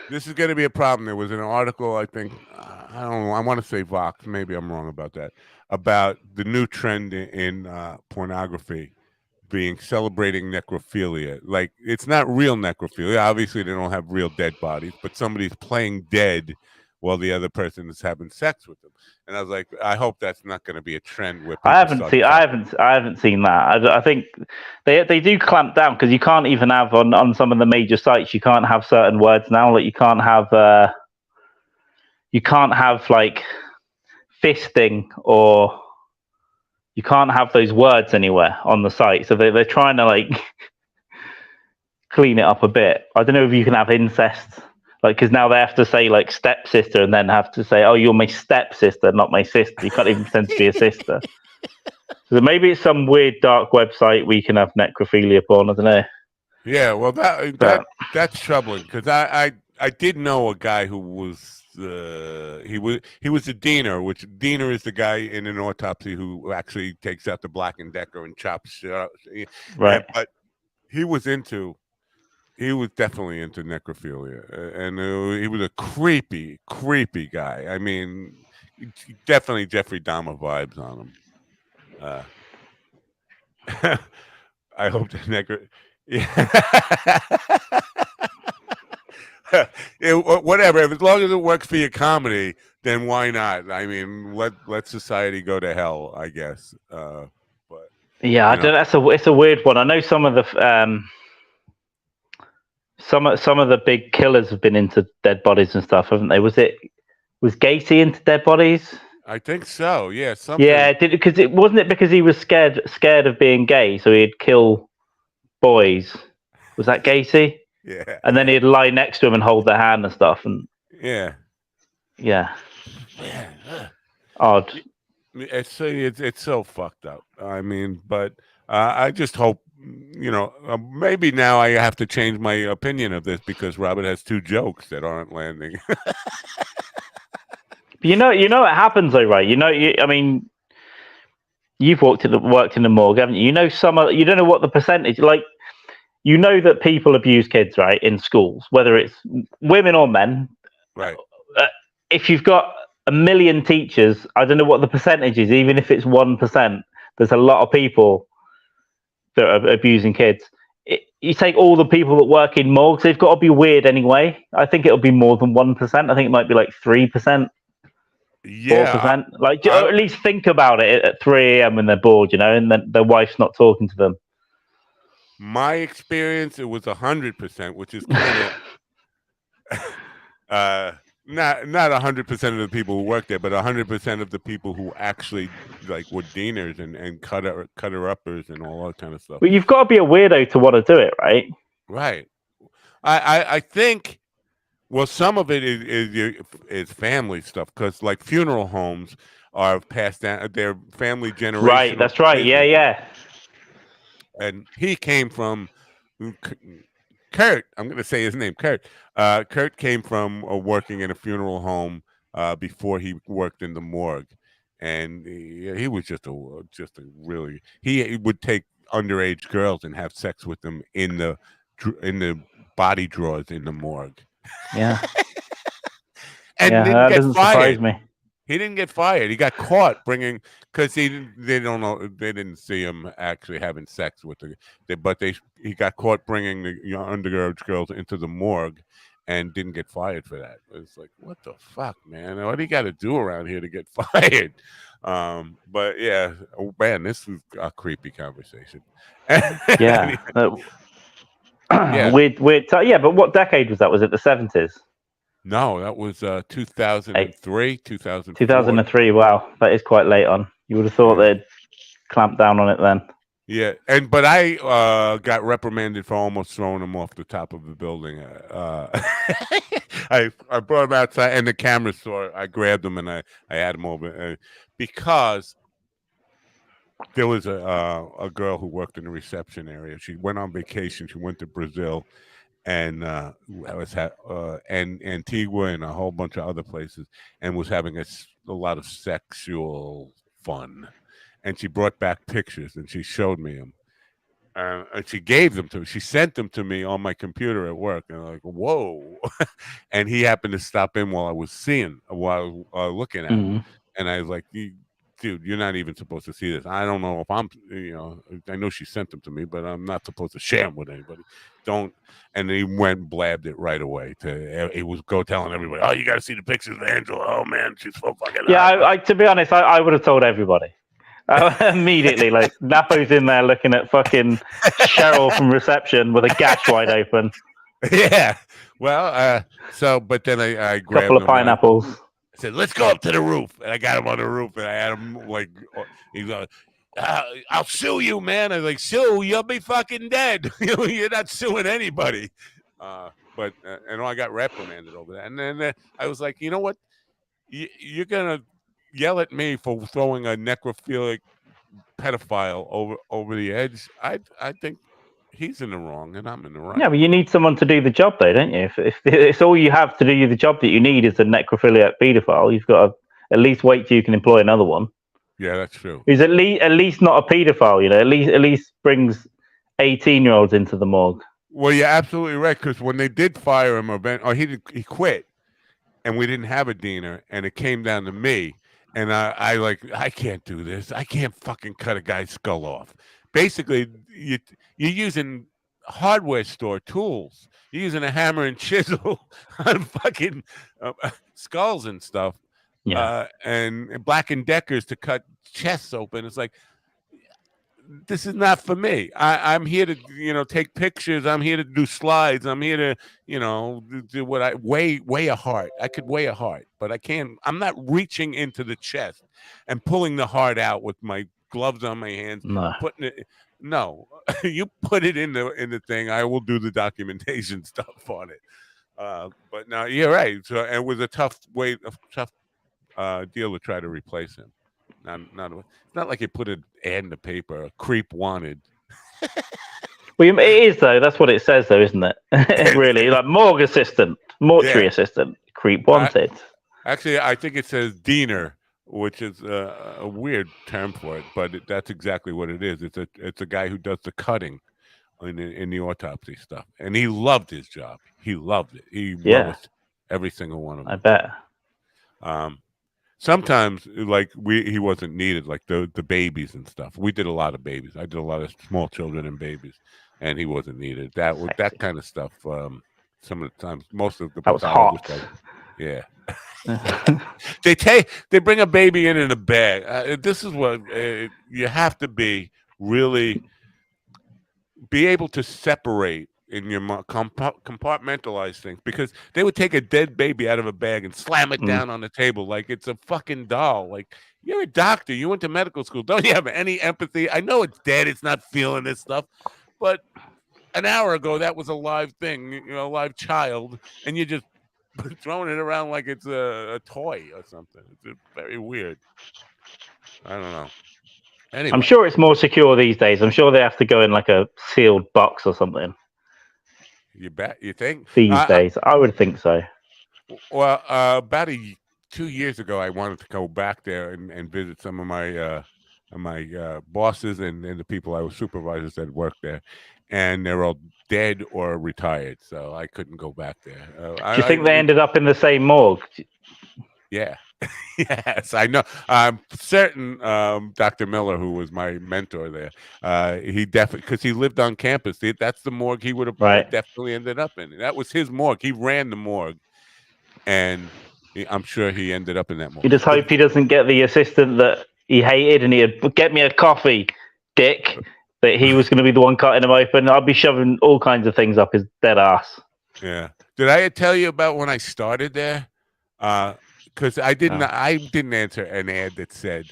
this is going to be a problem. There was an article, I think, I don't know, I want to say Vox, maybe I'm wrong about that, about the new trend in pornography being celebrating necrophilia. Like, it's not real necrophilia. Obviously, they don't have real dead bodies, but somebody's playing dead while the other person is having sex with them. And I was like, I hope that's not going to be a trend where I people haven't start seen. I haven't seen that. I think they do clamp down because you can't even have on some of the major sites. You can't have certain words now. Like you can't have like fisting or you can't have those words anywhere on the site. So they're trying to like clean it up a bit. I don't know if you can have incest, like because now they have to say like stepsister and then have to say, oh, you're my stepsister, not my sister. You can't even pretend to be a sister. So maybe it's some weird dark website we can have necrophilia porn. I don't know. Yeah, well, But that's troubling because I did know a guy who was he was a diener, which diener is the guy in an autopsy who actually takes out the Black and Decker and chops shit up. right. But he was definitely into necrophilia, and he was a creepy guy. I mean, definitely Jeffrey Dahmer vibes on him. I hope the necro. Yeah. Whatever. As long as it works for your comedy, then why not? I mean, let society go to hell, I guess. But Yeah, I don't. It's a weird one. I know some of the some of the big killers have been into dead bodies and stuff, haven't they? Was Gacy into dead bodies? I think so. Yeah, something. Yeah, because it wasn't it because he was scared of being gay, so he'd kill boys. Was that Gacy? Yeah. And then he'd lie next to him and hold their hand and stuff. And Yeah. yeah, Yeah. odd. It's so fucked up. I mean, but I just hope, maybe now I have to change my opinion of this because Robert has 2 jokes that aren't landing. You know what happens though, right? I mean, you've worked in the morgue, haven't you? You know you don't know what the percentage like. You know that people abuse kids, right, in schools, whether it's women or men. Right. If you've got 1 million teachers, I don't know what the percentage is, even if it's 1%, there's a lot of people that are abusing kids. You take all the people that work in morgues, they've got to be weird anyway. I think it'll be more than 1%. I think it might be like 3%. Yeah. 4%. Or at least think about it at 3 a.m. when they're bored, and then their wife's not talking to them. My experience, it was 100%, which is kind of not 100% of the people who work there, but 100% of the people who actually were deaners and cutter uppers and all that kind of stuff. But you've got to be a weirdo to want to do it, right? Right. I think. Well, some of it is family stuff because like funeral homes are passed down their family generation. Right. That's right. Yeah. And he came from Kurt. I'm going to say his name, Kurt. Kurt came from working in a funeral home before he worked in the morgue, and he was just a really he would take underage girls and have sex with them in the body drawers in the morgue. Yeah. And yeah, didn't that get doesn't fired. surprise me. He didn't get fired. He got caught bringing because they don't know they didn't see him actually having sex with he got caught bringing the underage girls into the morgue and didn't get fired for that. It's like, what the fuck, man? What do you got to do around here to get fired? But yeah, man, this is a creepy conversation. Yeah. Yeah. Weird. Yeah, but what decade was that? Was it the 70s? No, that was 2003, 2004. 2003. Wow, that is quite late on. You would have thought they'd clamp down on it then. Yeah, but I got reprimanded for almost throwing him off the top of the building. I brought him outside, and the camera saw it. I grabbed him and I had him over because there was a girl who worked in the reception area. She went on vacation. She went to Brazil. And I was and Antigua and a whole bunch of other places, and was having a lot of sexual fun. And she brought back pictures, and she showed me them. And she gave them to me. She sent them to me on my computer at work, and I'm like, whoa! And he happened to stop in while I was looking at him, and I was like, dude, you're not even supposed to see this. I don't know if I'm, I know she sent them to me, but I'm not supposed to share them with anybody. Don't. And he went and blabbed it right away. He was telling everybody, oh, you got to see the pictures of Angela. Oh, man, she's so fucking hot. To be honest, I would have told everybody. Immediately, like, Napo's in there looking at fucking Cheryl from reception with a gash wide open. Yeah. Well, but then I grabbed a couple of pineapples. I said, let's go up to the roof. And I got him on the roof, and I had him he's like, I'll sue you, man. I was like, sue? You'll be fucking dead. You're not suing anybody. But I got reprimanded over that. And then I was like, you know what? You're going to yell at me for throwing a necrophilic pedophile over the edge. I think he's in the wrong and I'm in the right. Yeah, but you need someone to do the job, though, don't you? If it's all you have to do the job that you need is a necrophiliac pedophile, you've got to at least wait till you can employ another one. Yeah, that's true. Who's at least not a pedophile, At least brings 18-year-olds into the morgue. Well, you're absolutely right, because when they did fire him, he quit, and we didn't have a deaner, and it came down to me, and I can't do this. I can't fucking cut a guy's skull off. Basically, you're using hardware store tools. You're using a hammer and chisel on fucking skulls and stuff. Yeah. And Black & Deckers to cut chests open. It's like, this is not for me. I'm here to, take pictures. I'm here to do slides. I'm here to, do what I weigh a heart. I could weigh a heart, but I can't. I'm not reaching into the chest and pulling the heart out with my gloves on my hands, No. putting it. No, you put it in the thing. I will do the documentation stuff on it. But no, you're right. So it was a tough deal to try to replace him. It's not like you put an ad in the paper. A creep wanted. Well, it is though. That's what it says, though, isn't it? Really, like morgue assistant, mortuary assistant, creep wanted. Actually, I think it says diener, which is a weird term for it, but that's exactly what it is. It's a guy who does the cutting in the autopsy stuff, and he loved his job. He loved it. He relished every single one of them. I bet. Sometimes, like he wasn't needed, like the babies and stuff. We did a lot of babies. I did a lot of small children and babies, and he wasn't needed. That kind of stuff. Some of the times, most of the that was hot. Yeah. They bring a baby in a bag. This is what you have to be able to separate in your compartmentalize things, because they would take a dead baby out of a bag and slam it down on the table like it's a fucking doll. Like, you're a doctor, you went to medical school, don't you have any empathy? I know it's dead, it's not feeling this stuff, but an hour ago that was a live thing, a live child, and you just throwing it around like it's a toy or something. It's very weird. I don't know. Anyway. I'm sure it's more secure these days. I'm sure they have to go in like a sealed box or something. You bet. You think? These days, I would think so. Well, about 2 years ago, I wanted to go back there and visit some of my bosses and the people I was supervisors that worked there, and they're all dead or retired, so I couldn't go back there. Do you think they ended up in the same morgue? Yeah. Yes, I know. I'm certain Dr. Miller, who was my mentor there, he definitely, because he lived on campus. That's the morgue he would have definitely ended up in. That was his morgue. He ran the morgue, and I'm sure he ended up in that morgue. You just hope he doesn't get the assistant that he hated, and he'd get me a coffee, dick. That he was going to be the one cutting him open. I'd be shoving all kinds of things up his dead ass. Yeah. Did I tell you about when I started there? Because I didn't answer an ad that said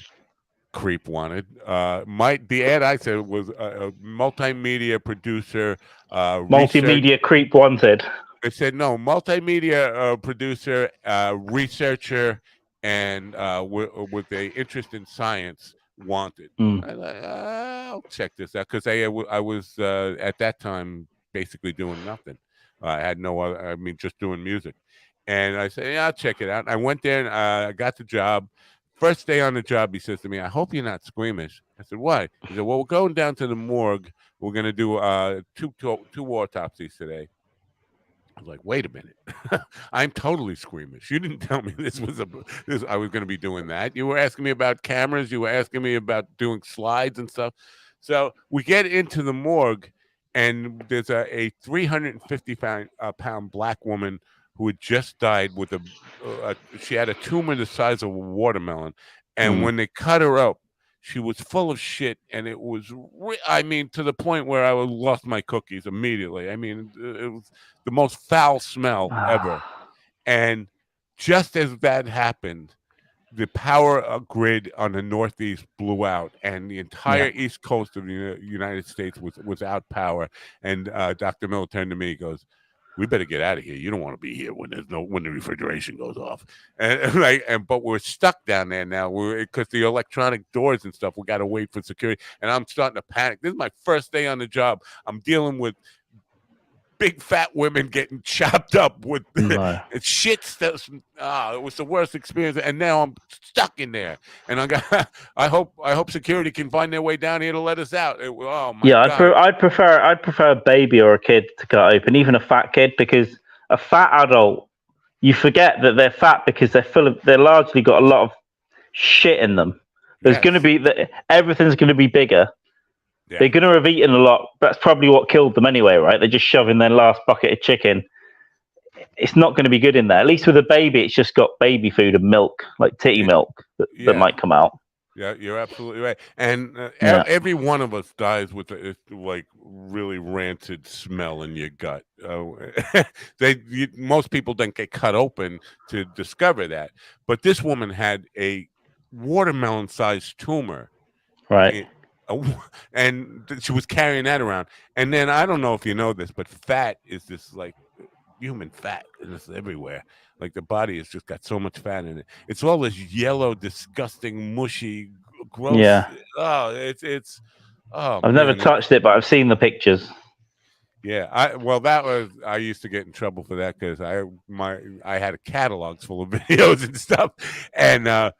creep wanted. The ad I said was a multimedia producer. Multimedia creep wanted. It said no, multimedia producer, researcher, and with a interest in science wanted. I'll check this out, because I was at that time basically doing nothing. I had no other. I mean, just doing music. And I said, yeah, I'll check it out. I went there and I got the job. First day on the job, he says to me, I hope you're not squeamish. I said, why? He said, well, we're going down to the morgue. We're going to do two autopsies today. I was like, wait a minute. I'm totally squeamish. You didn't tell me I was going to be doing that. You were asking me about cameras. You were asking me about doing slides and stuff. So we get into the morgue, and there's a 350-pound black woman who had just died with she had a tumor the size of a watermelon. And when they cut her up, she was full of shit. And it was, to the point where I lost my cookies immediately. I mean, it was the most foul smell ever. And just as that happened, the power grid on the Northeast blew out, and the entire East Coast of the United States was without power. And Dr. Miller turned to me, he goes, we better get out of here. You don't want to be here when the refrigeration goes off. But we're stuck down there now. Because the electronic doors and stuff, we got to wait for security. And I'm starting to panic. This is my first day on the job. I'm dealing with big fat women getting chopped up with shit stuff. It was the worst experience. And now I'm stuck in there. And I hope security can find their way down here to let us out. God. I'd prefer a baby or a kid to cut open, even a fat kid, because a fat adult, you forget that they're fat because they're largely got a lot of shit in them. There's going to be everything's going to be bigger. Yeah. They're going to have eaten a lot. That's probably what killed them anyway, right? They're just shoving their last bucket of chicken. It's not going to be good in there. At least with a baby, it's just got baby food and milk, like titty milk that might come out. Yeah, you're absolutely right. And Yeah. every one of us dies with like really rancid smell in your gut. Most people don't get cut open to discover that, but this woman had a watermelon-sized tumor Right. in, and she was carrying that around. And then I don't know if you know this, but fat is this like human fat, and it's everywhere. Like the body has just got so much fat in it. It's all this yellow, disgusting, mushy, gross. Yeah. Oh, it's oh I've never man. touched it, but I've seen the pictures. Yeah, I used to get in trouble for that because I had catalogs full of videos and stuff, and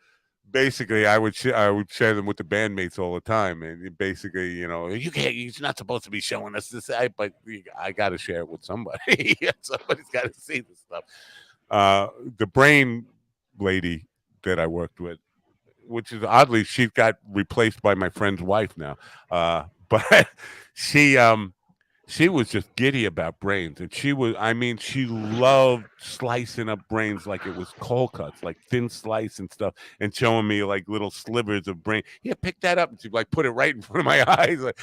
basically I would share them with the bandmates all the time, and basically, you can't, you're not supposed to be showing us this, but I got to share it with somebody. Somebody's got to see this stuff. The brain lady that I worked with, which is oddly, she got replaced by my friend's wife now, but she she was just giddy about brains, and she loved slicing up brains like it was cold cuts, like thin slice and stuff, and showing me like little slivers of brain. Yeah, pick that up, and she'd like put it right in front of my eyes. Like,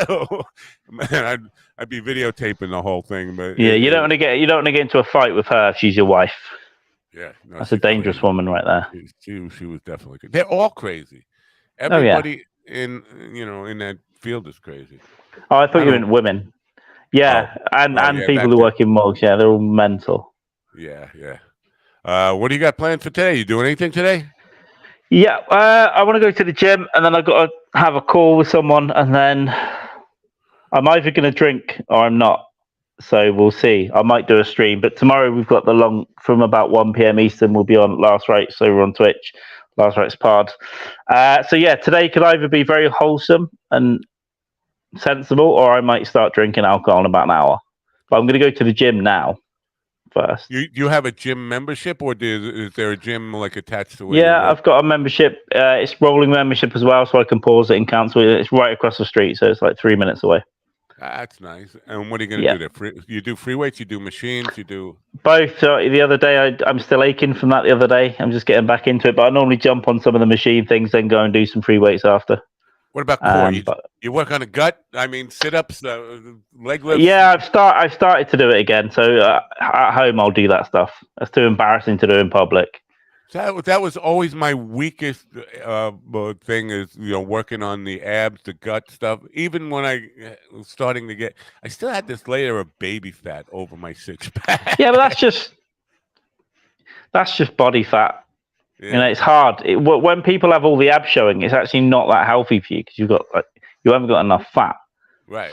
oh, man, I'd be videotaping the whole thing, but Yeah, you don't want to get into a fight with her if she's your wife. yeah, no, That's a dangerous woman right there. She was definitely good. They're all crazy. Oh yeah. Everybody in that field is crazy. Oh, I thought you meant women. Yeah, and yeah, people who work in morgues. Yeah, they're all mental. Yeah. What do you got planned for today? You doing anything today? Yeah, I want to go to the gym, and then I've got to have a call with someone, and then I'm either going to drink or I'm not. So we'll see. I might do a stream, but tomorrow we've got the long from about 1 p.m. Eastern. We'll be on Last Rites, so we're on Twitch, Last Rites Pod. So yeah, today could either be very wholesome and sensible, or I might start drinking alcohol in about an hour. But I'm going to go to the gym now first. You have a gym membership, or is there a gym like attached to it? Yeah, I've got a membership. It's rolling membership as well, so I can pause it and cancel it. It's right across the street, so it's like 3 minutes away. That's nice. And what are you going to do there? You do free weights, you do machines, you do both. The other day, I'm still aching from that. The other day, I'm just getting back into it. But I normally jump on some of the machine things, then go and do some free weights after. What about core? You work on the gut? I mean, sit-ups, leg lifts? Yeah, I've started to do it again. So at home, I'll do that stuff. That's too embarrassing to do in public. That was always my weakest thing is, working on the abs, the gut stuff. Even when I was starting to I still had this layer of baby fat over my six-pack. Yeah, but that's just body fat. Yeah. It's hard. When people have all the abs showing, it's actually not that healthy for you because you haven't got enough fat. Right.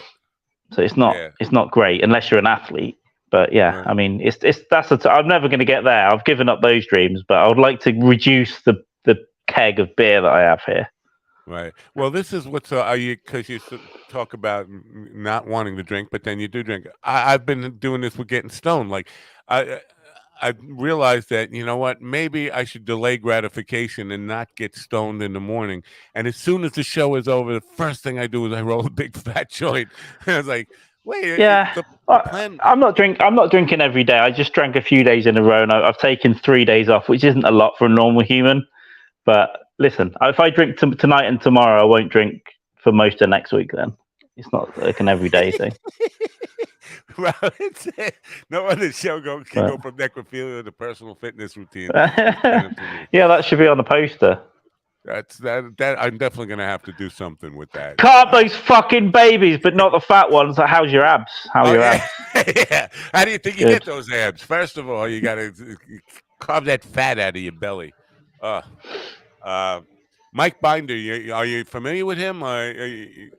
So it's not great unless you're an athlete. But yeah, right. I mean, I'm never going to get there. I've given up those dreams, but I would like to reduce the keg of beer that I have here. Right. Well, this is what's because you talk about not wanting to drink, but then you do drink. I've been doing this with getting stoned. Like I realized that, maybe I should delay gratification and not get stoned in the morning. And as soon as the show is over, the first thing I do is I roll a big fat joint. And I was like, wait, yeah, I'm not drinking every day. I just drank a few days in a row, and I've taken 3 days off, which isn't a lot for a normal human. But listen, if I drink tonight and tomorrow, I won't drink for most of next week. Then it's not like an everyday thing. Well, no other show can go from necrophilia to personal fitness routine. Yeah, that should be on the poster. That I'm definitely going to have to do something with that. Carve those fucking babies, but not the fat ones. How's your abs? Abs? Yeah. How do you think you get those abs? First of all, you got to carve that fat out of your belly. Mike Binder, are you familiar with him? I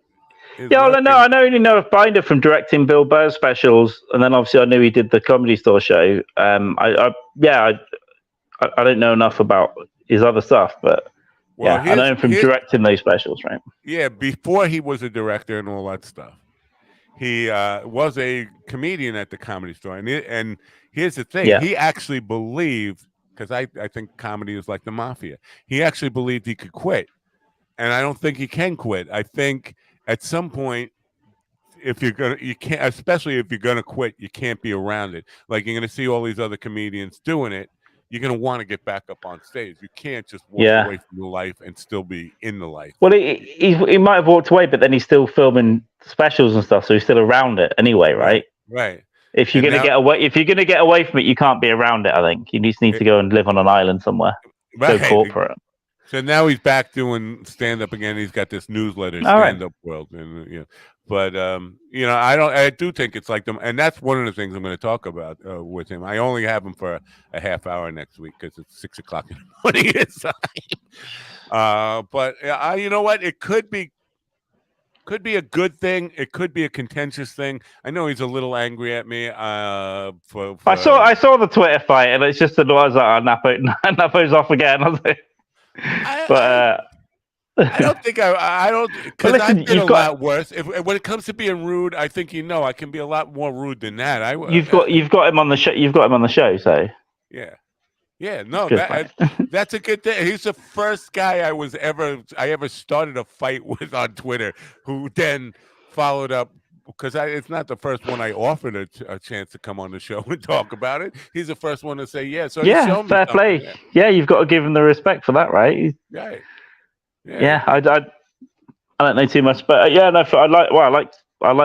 only know of Binder from directing Bill Burr's specials, and then obviously I knew he did the Comedy Store show. I don't know enough about his other stuff, but I know him from directing those specials, right? Yeah, before he was a director and all that stuff, he was a comedian at the Comedy Store, and here's the thing: he actually believed, because I think comedy is like the mafia. He actually believed he could quit, and I don't think he can quit. I think at some point, you can't, especially if you're gonna quit, you can't be around it. Like, you're gonna see all these other comedians doing it, you're going to want to get back up on stage. You can't just walk away from the life and still be in the life. Well, he might have walked away, but then he's still filming specials and stuff, so he's still around it anyway, right? Right. If you're gonna get away from it, you can't be around it. I think you just need to go and live on an island somewhere. Right. Go corporate. So now he's back doing stand up again. He's got this newsletter, Stand Up World, and but I do think it's like them, and that's one of the things I'm going to talk about with him. I only have him for a half hour next week because it's 6:00 in the morning his time. But you know what? It could be a good thing. It could be a contentious thing. I know he's a little angry at me. I saw the Twitter fight, and it's just I was like, Napo's off again. I was like, I don't think I don't, because I've been a lot worse. When it comes to being rude, I think I can be a lot more rude than that. You've got him on the show. You've got him on the show, so yeah. No, that's a good thing. He's the first guy I ever started a fight with on Twitter, who then followed up. Because it's not the first one I offered a chance to come on the show and talk about it. He's the first one to say yes. So fair play. Yeah, you've got to give him the respect for that, right? Right. Yeah, I don't know too much, but I like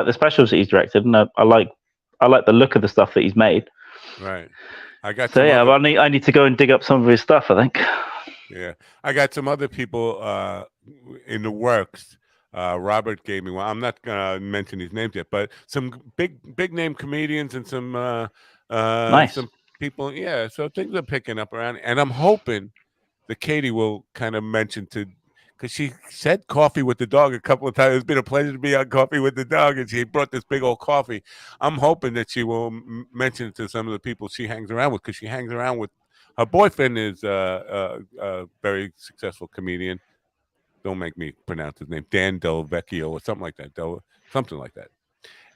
the specials that he's directed, and I like the look of the stuff that he's made. Right. I got I need to go and dig up some of his stuff, I think. Yeah, I got some other people in the works. Robert gave me one. I'm not gonna mention these names yet, but some big name comedians and some nice. Some people. Yeah, so things are picking up around, and I'm hoping that Katie will kind of mention because she said coffee with the dog a couple of times. It's been a pleasure to be on Coffee with the Dog, and she brought this big old coffee. I'm hoping that she will mention it to some of the people she hangs around with, because she hangs around with her boyfriend is a very successful comedian. Don't make me pronounce his name. Dan Del Vecchio or something like that. Something like that.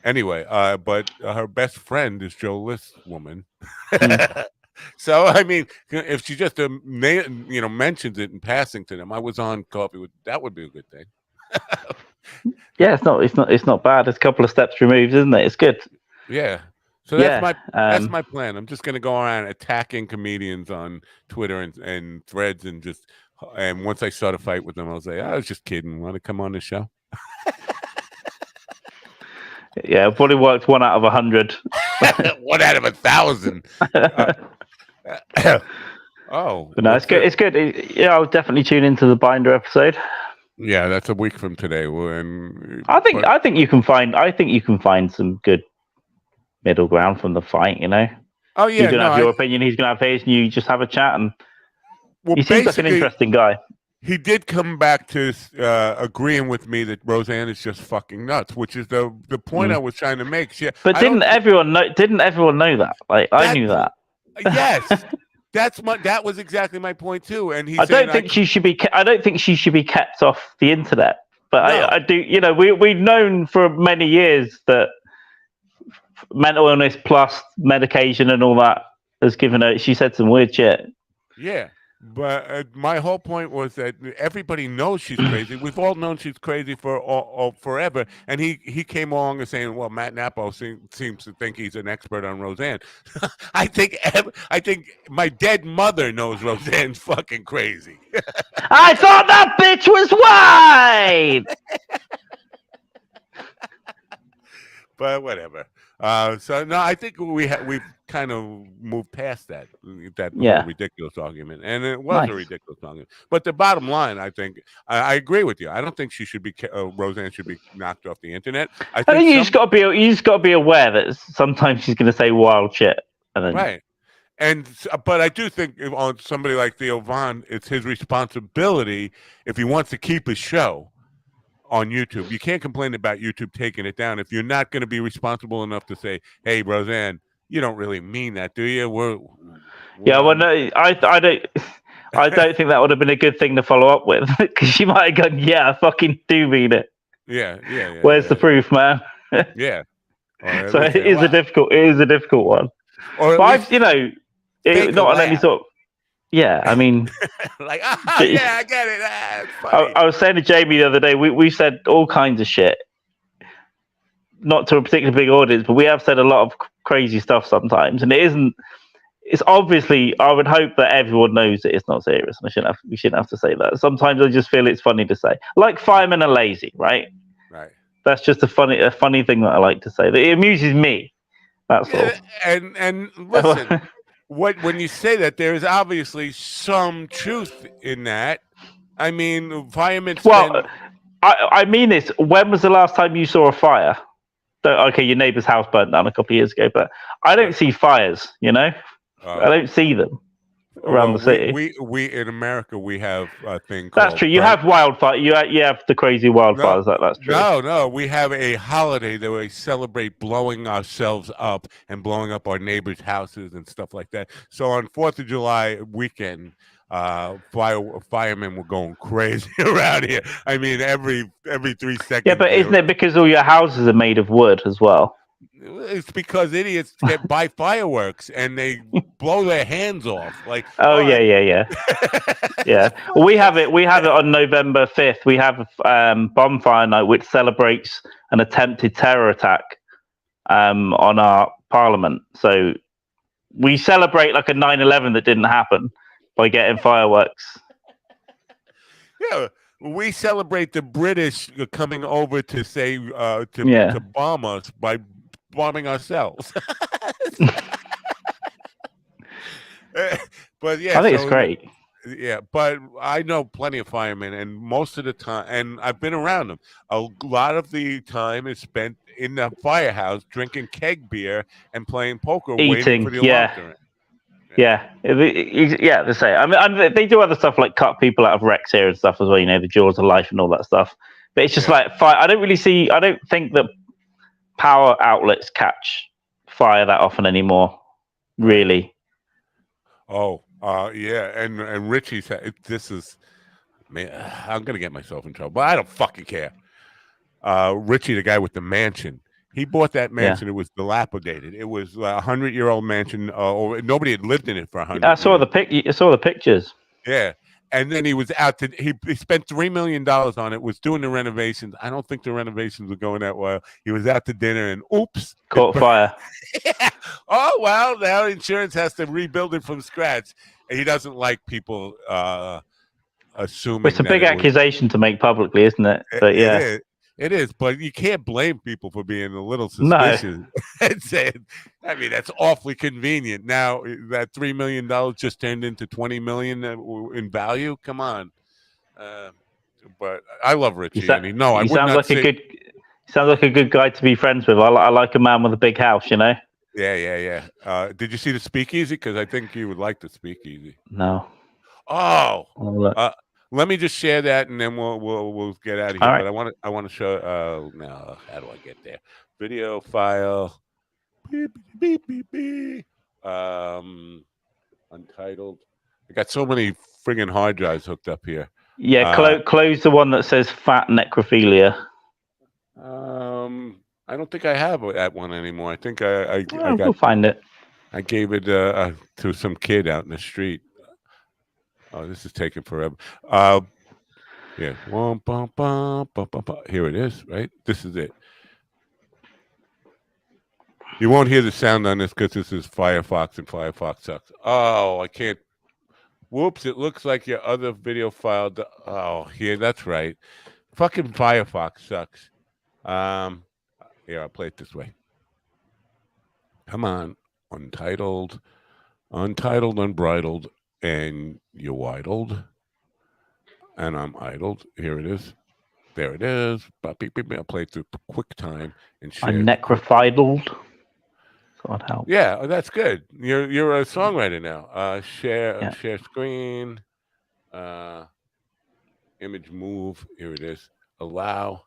Anyway, but her best friend is Joe List's woman. So I mean, if she just mentions it in passing to them, I was on Coffee with, that would be a good thing. Yeah, it's not bad. It's a couple of steps removed, isn't it? It's good. Yeah. So that's my plan. I'm just gonna go around attacking comedians on Twitter and threads, and once I start a fight with them, I'll say, I was just kidding. Want to come on the show? Yeah, probably worked 1 out of 100. 1 out of 1,000. But no, it's good. It's good. I'll definitely tune into the Binder episode. Yeah, that's a week from today. I think you can find some good middle ground from the fight. Oh yeah, you're gonna have your opinion. He's gonna have his, and you just have a chat. And he seems like an interesting guy. He did come back to agreeing with me that Roseanne is just fucking nuts, which is the point I was trying to make. But didn't everyone know that? Like, I knew that. Yes, that was exactly my point too. And I don't think she should be kept off the internet. But no. I do. We've known for many years that mental illness plus medication and all that has given her. She said some weird shit. Yeah. But my whole point was that everybody knows she's crazy. We've all known she's crazy for forever. And he came along and saying, "Well, Matt Napo seems to think he's an expert on Roseanne." I think my dead mother knows Roseanne's fucking crazy. I thought that bitch was white. But whatever. So no, I think we've kind of moved past that ridiculous argument, and it was a ridiculous argument. But the bottom line, I think, I agree with you. I don't think Roseanne should be knocked off the internet. I think you just got to be aware that sometimes she's going to say wild shit, and then... right. But I do think on somebody like Theo Von, it's his responsibility if he wants to keep his show on YouTube. You can't complain about YouTube taking it down if you're not going to be responsible enough to say, "Hey, Roseanne, you don't really mean that, do you?" Yeah, well, no, I don't. I don't think that would have been a good thing to follow up with, because she might have gone, "Yeah, I fucking do mean it." Yeah. Where's the proof, man? Yeah. So it is a difficult one. Or but not on any sort. Yeah, I mean, like, yeah, I get it. It's funny. I was saying to Jamie the other day, we said all kinds of shit, not to a particularly big audience, but we have said a lot of crazy stuff sometimes, and it it's obviously, I would hope that everyone knows that it's not serious, and we shouldn't have to say that. Sometimes I just feel it's funny to say, like firemen are lazy, right? Right. That's just a funny thing that I like to say. That it amuses me. That's all. And listen, when you say that, there is obviously some truth in that. I mean, firemen spend. Well, I mean this. When was the last time you saw a fire? Okay, your neighbour's house burnt down a couple of years ago, but I don't see fires. I don't see them around the city. We in America we have a thing That's called true. You have wildfire. You have the crazy wildfires. That's true. No. We have a holiday that we celebrate blowing ourselves up and blowing up our neighbors' houses and stuff like that. So on 4th of July weekend, firemen were going crazy around here. I mean, every 3 seconds. Yeah, but isn't it because all your houses are made of wood as well? It's because idiots buy fireworks and they blow their hands off. Like, oh yeah. Yeah. Well, we have it on November 5th. We have bonfire night, which celebrates an attempted terror attack on our parliament. So we celebrate like a 9/11 that didn't happen by getting fireworks. Yeah. We celebrate the British coming over to say to bomb us by bombing ourselves. But yeah, I think it's great. Yeah, but I know plenty of firemen, and most of the time, and I've been around them. A lot of the time is spent in the firehouse drinking keg beer and playing poker, waiting for the alarm to ring. Yeah, the same. I mean, they do other stuff like cut people out of wrecks here and stuff as well. The Jaws of Life and all that stuff. But it's just like fire. I don't think that power outlets catch fire that often anymore. Really. Oh, yeah, and Richie said this is, man. I'm gonna get myself in trouble, but I don't fucking care. Richie, the guy with the mansion. He bought that mansion. Yeah. It was dilapidated. It was a 100-year-old mansion. Or nobody had lived in it for 100 years. I saw the pictures. Yeah. And then he was out to, he spent $3 million on it, was doing the renovations. I don't think the renovations were going that well. He was out to dinner and oops. Caught fire. Yeah. Oh, well, now insurance has to rebuild it from scratch. And he doesn't like people assuming. Well, it's a big accusation to make publicly, isn't it? But yeah. It is, but you can't blame people for being a little suspicious and saying, I mean, that's awfully convenient. Now that $3 million just turned into $20 million in value. Come on. But I love Richie. Sounds like a good guy to be friends with. I like a man with a big house, Yeah. Did you see the Speakeasy? Because I think you would like the Speakeasy. No. Oh. Let me just share that, and then we'll get out of here. Right. But I want to show. Now, how do I get there? Video file. Beep, beep, beep, beep. Untitled. I got so many friggin' hard drives hooked up here. Yeah, close the one that says fat necrophilia. I don't think I have that one anymore. I think we'll find it. I gave it to some kid out in the street. Oh, this is taking forever. Yeah. Here it is, right? This is it. You won't hear the sound on this because this is Firefox and Firefox sucks. Oh, I can't. Whoops, it looks like your other video file. Oh, yeah, that's right. Fucking Firefox sucks. Here, I'll play it this way. Come on. Untitled, unbridled. And you're widled, and I'm idled. Here it is. There it is. I'll play it through QuickTime and share. I'm necrophidled. So that helps. Yeah, that's good. You're a songwriter now. Share screen. Image move. Here it is. Allow.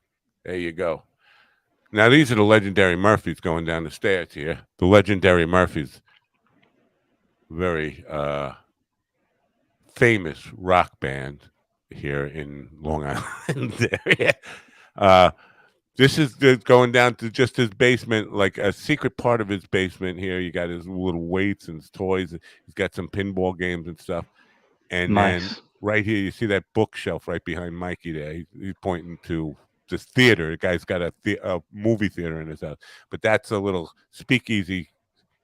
There you go. Now these are the legendary Murphys going down the stairs here. The legendary Murphys. Very famous rock band here in Long Island area. This is going down to just his basement, like a secret part of his basement here. You got his little weights and his toys. He's got some pinball games and stuff. And then right here, you see that bookshelf right behind Mikey there. He's pointing to this theater. The guy's got a movie theater in his house. But that's a little speakeasy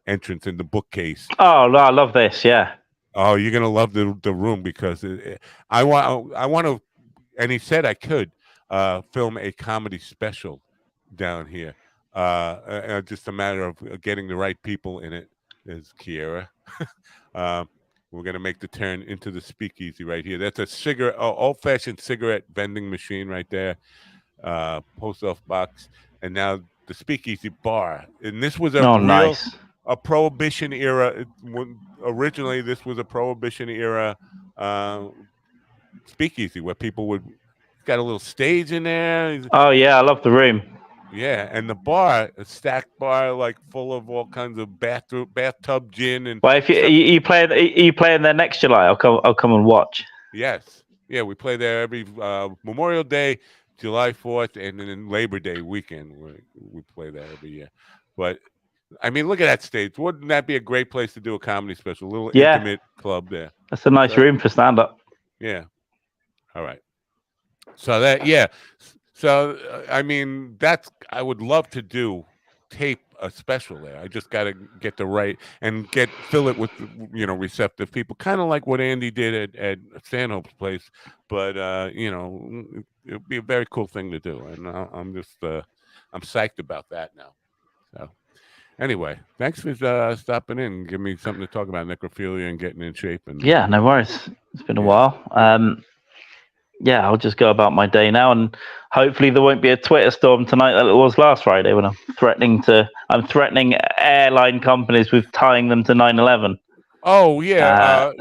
entrance in the bookcase. Oh, no, I love this. Yeah. Oh, you're gonna love the room because I want to. And he said I could film a comedy special down here. Just a matter of getting the right people in it. Is Kiera. We're gonna make the turn into the speakeasy right here. That's a cigarette, old-fashioned cigarette vending machine right there. Post off box, and now the speakeasy bar. And this was Oh, nice. a prohibition era. Originally, this was a prohibition era speakeasy where people would got a little stage in there. Oh, yeah, I love the room. Yeah, and the bar, a stacked bar, like full of all kinds of bathtub gin and. Well, if you playing there next July, I'll come and watch. Yes, yeah, we play there every Memorial Day, July 4th, and then Labor Day weekend. We play there every year. But I mean, look at that stage. Wouldn't that be a great place to do a comedy special? A little intimate club there. That's a nice room for stand up. Yeah. All right. So that, yeah. So I mean, I would love to tape a special there. I just got to get the right and fill it with receptive people, kind of like what Andy did at Stanhope's place. But it'd be a very cool thing to do, and I'm psyched about that now. So anyway, thanks for stopping in and giving me something to talk about necrophilia and getting in shape. And yeah, no worries. It's been a while. Yeah, I'll just go about my day now, and hopefully there won't be a Twitter storm tonight like it was last Friday when I'm threatening airline companies with tying them to 9/11. Oh yeah.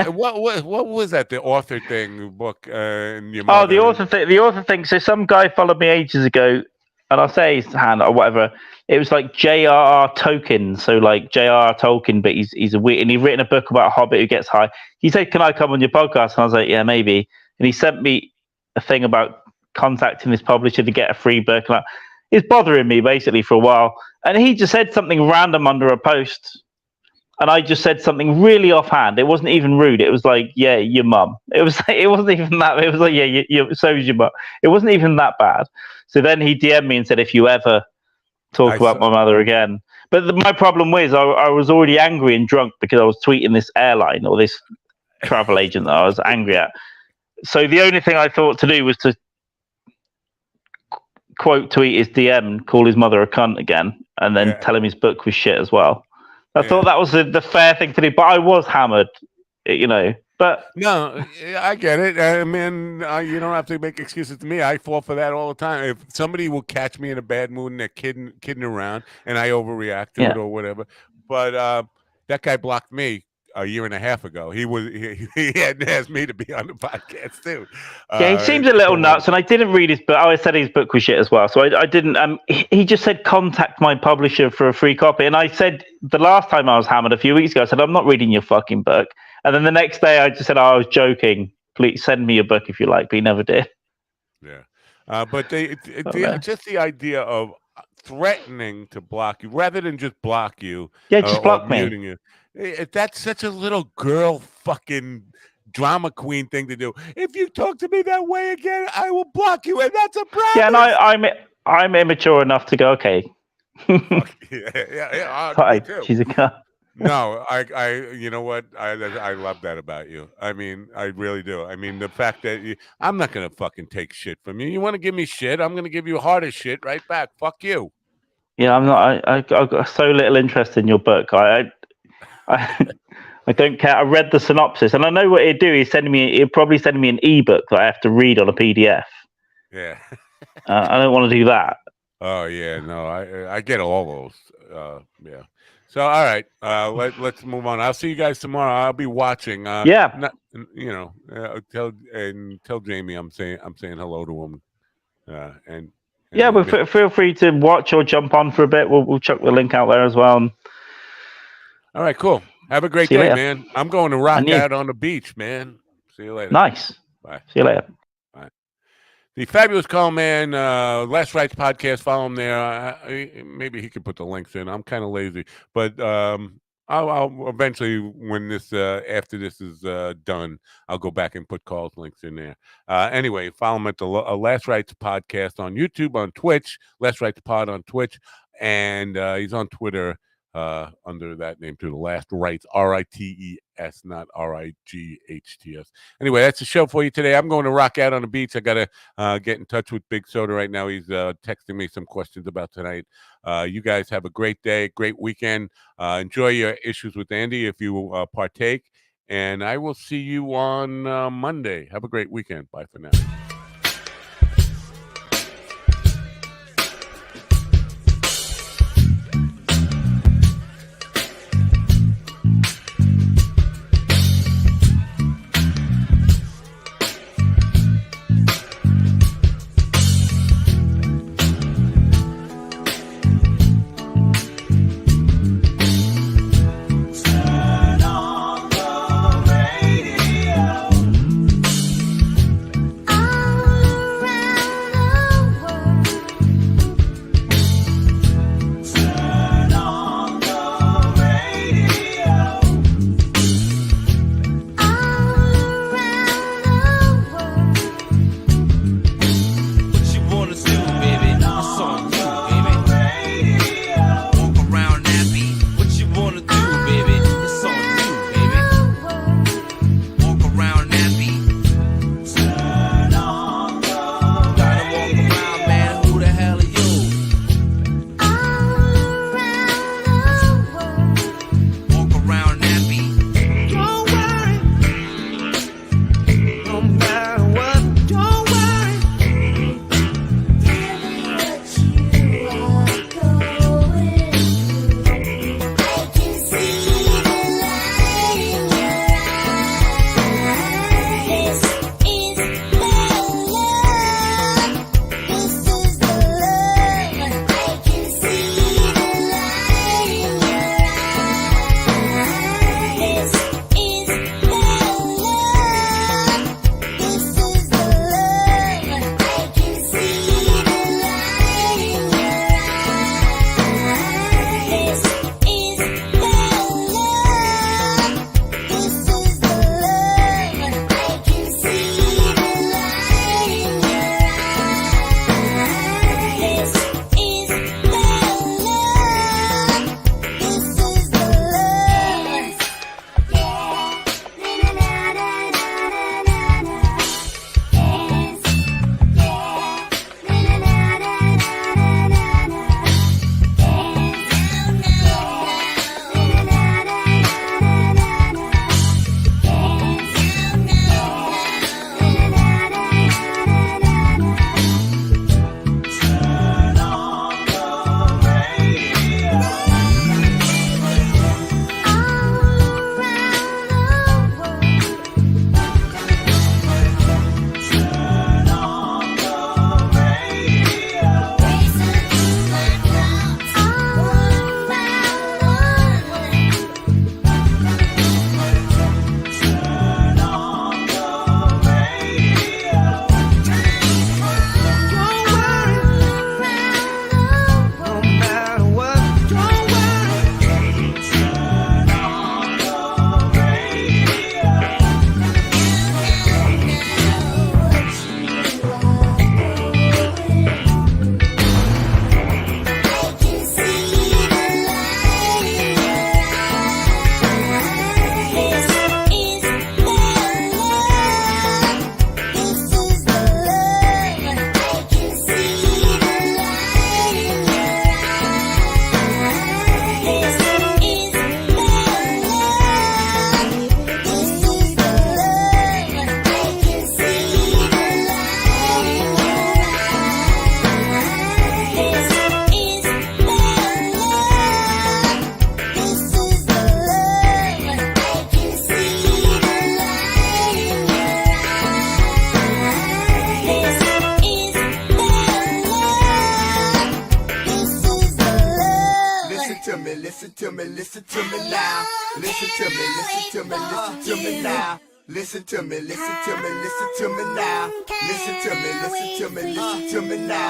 What was that? The author thing book? And your mother? The author thing. So some guy followed me ages ago, and I'll say his hand or whatever. It was like J.R.R. Tolkien, so like J.R.R. Tolkien, but he's a weird, and he'd written a book about a hobbit who gets high. He said, "Can I come on your podcast?" And I was like, "Yeah, maybe." And he sent me a thing about contacting this publisher to get a free book. And it's bothering me basically for a while. And he just said something random under a post, and I just said something really offhand. It wasn't even rude. It was like, "Yeah, your mum." It wasn't even that. It was like, "Yeah, so is your mum." It wasn't even that bad. So then he DM'd me and said, "If you ever talk about my mother again." But my problem was I was already angry and drunk because I was tweeting this airline or this travel agent that I was angry at. So the only thing I thought to do was to quote tweet his DM and call his mother a cunt again, and then tell him his book was shit as well. I thought that was the fair thing to do, but I was hammered, But no, I get it. I mean, you don't have to make excuses to me. I fall for that all the time. If somebody will catch me in a bad mood and they're kidding around, and I overreact to it or whatever, but that guy blocked me a year and a half ago. He hadn't asked me to be on the podcast too. He seems a little nuts, and I didn't read his book. I said his book was shit as well, so I didn't. He just said contact my publisher for a free copy, and I said the last time I was hammered a few weeks ago, I said I'm not reading your fucking book, and then the next day I just said I was joking. Please send me your book if you like, but he never did. Yeah, but just the idea of threatening to block you rather than just block you. Yeah, just block me. Muting you. That's such a little girl fucking drama queen thing to do. If you talk to me that way again, I will block you, and that's a problem. Yeah, and I'm immature enough to go, okay. Yeah. She's a cunt. No, I you know what? I love that about you. I mean, I really do. I mean, the fact that I'm not gonna fucking take shit from you. You want to give me shit? I'm gonna give you harder shit right back. Fuck you. Yeah, I'm not. I've got so little interest in your book. I don't care. I read the synopsis, and I know what he'd do. He'd probably send me an ebook that I have to read on a PDF. Yeah. I don't want to do that. Oh yeah, no, I get all those. Yeah. So all right, let's move on. I'll see you guys tomorrow. I'll be watching. Yeah. Tell Jamie I'm saying hello to him. And yeah, but feel free to watch or jump on for a bit. We'll chuck the link out there as well. All right, cool. Have a great day, man. I'm going to rock out on the beach, man. See you later. Nice. Bye. See you later. Bye. The Fabulous Call Man, Last Rights podcast. Follow him there. Maybe he could put the links in. I'm kind of lazy, but I'll eventually, when this after this is done, I'll go back and put Carl's links in there. Anyway, follow him at the Last Rights podcast on YouTube, on Twitch, Last Rights Pod on Twitch, and he's on Twitter. under that name to the last rights, R-I-T-E-S, not R-I-G-H-T-S. Anyway, that's the show for you today. I'm going to rock out on the beach. I got to get in touch with Big Soda right now. He's texting me some questions about tonight. You guys have a great day, great weekend. Enjoy your issues with Andy if you partake. And I will see you on Monday. Have a great weekend. Bye for now. to me, listen to me now. Listen to me, listen to me, listen to me now. Listen to me, listen to me, listen to me now. Listen to me, listen to me, listen to me now.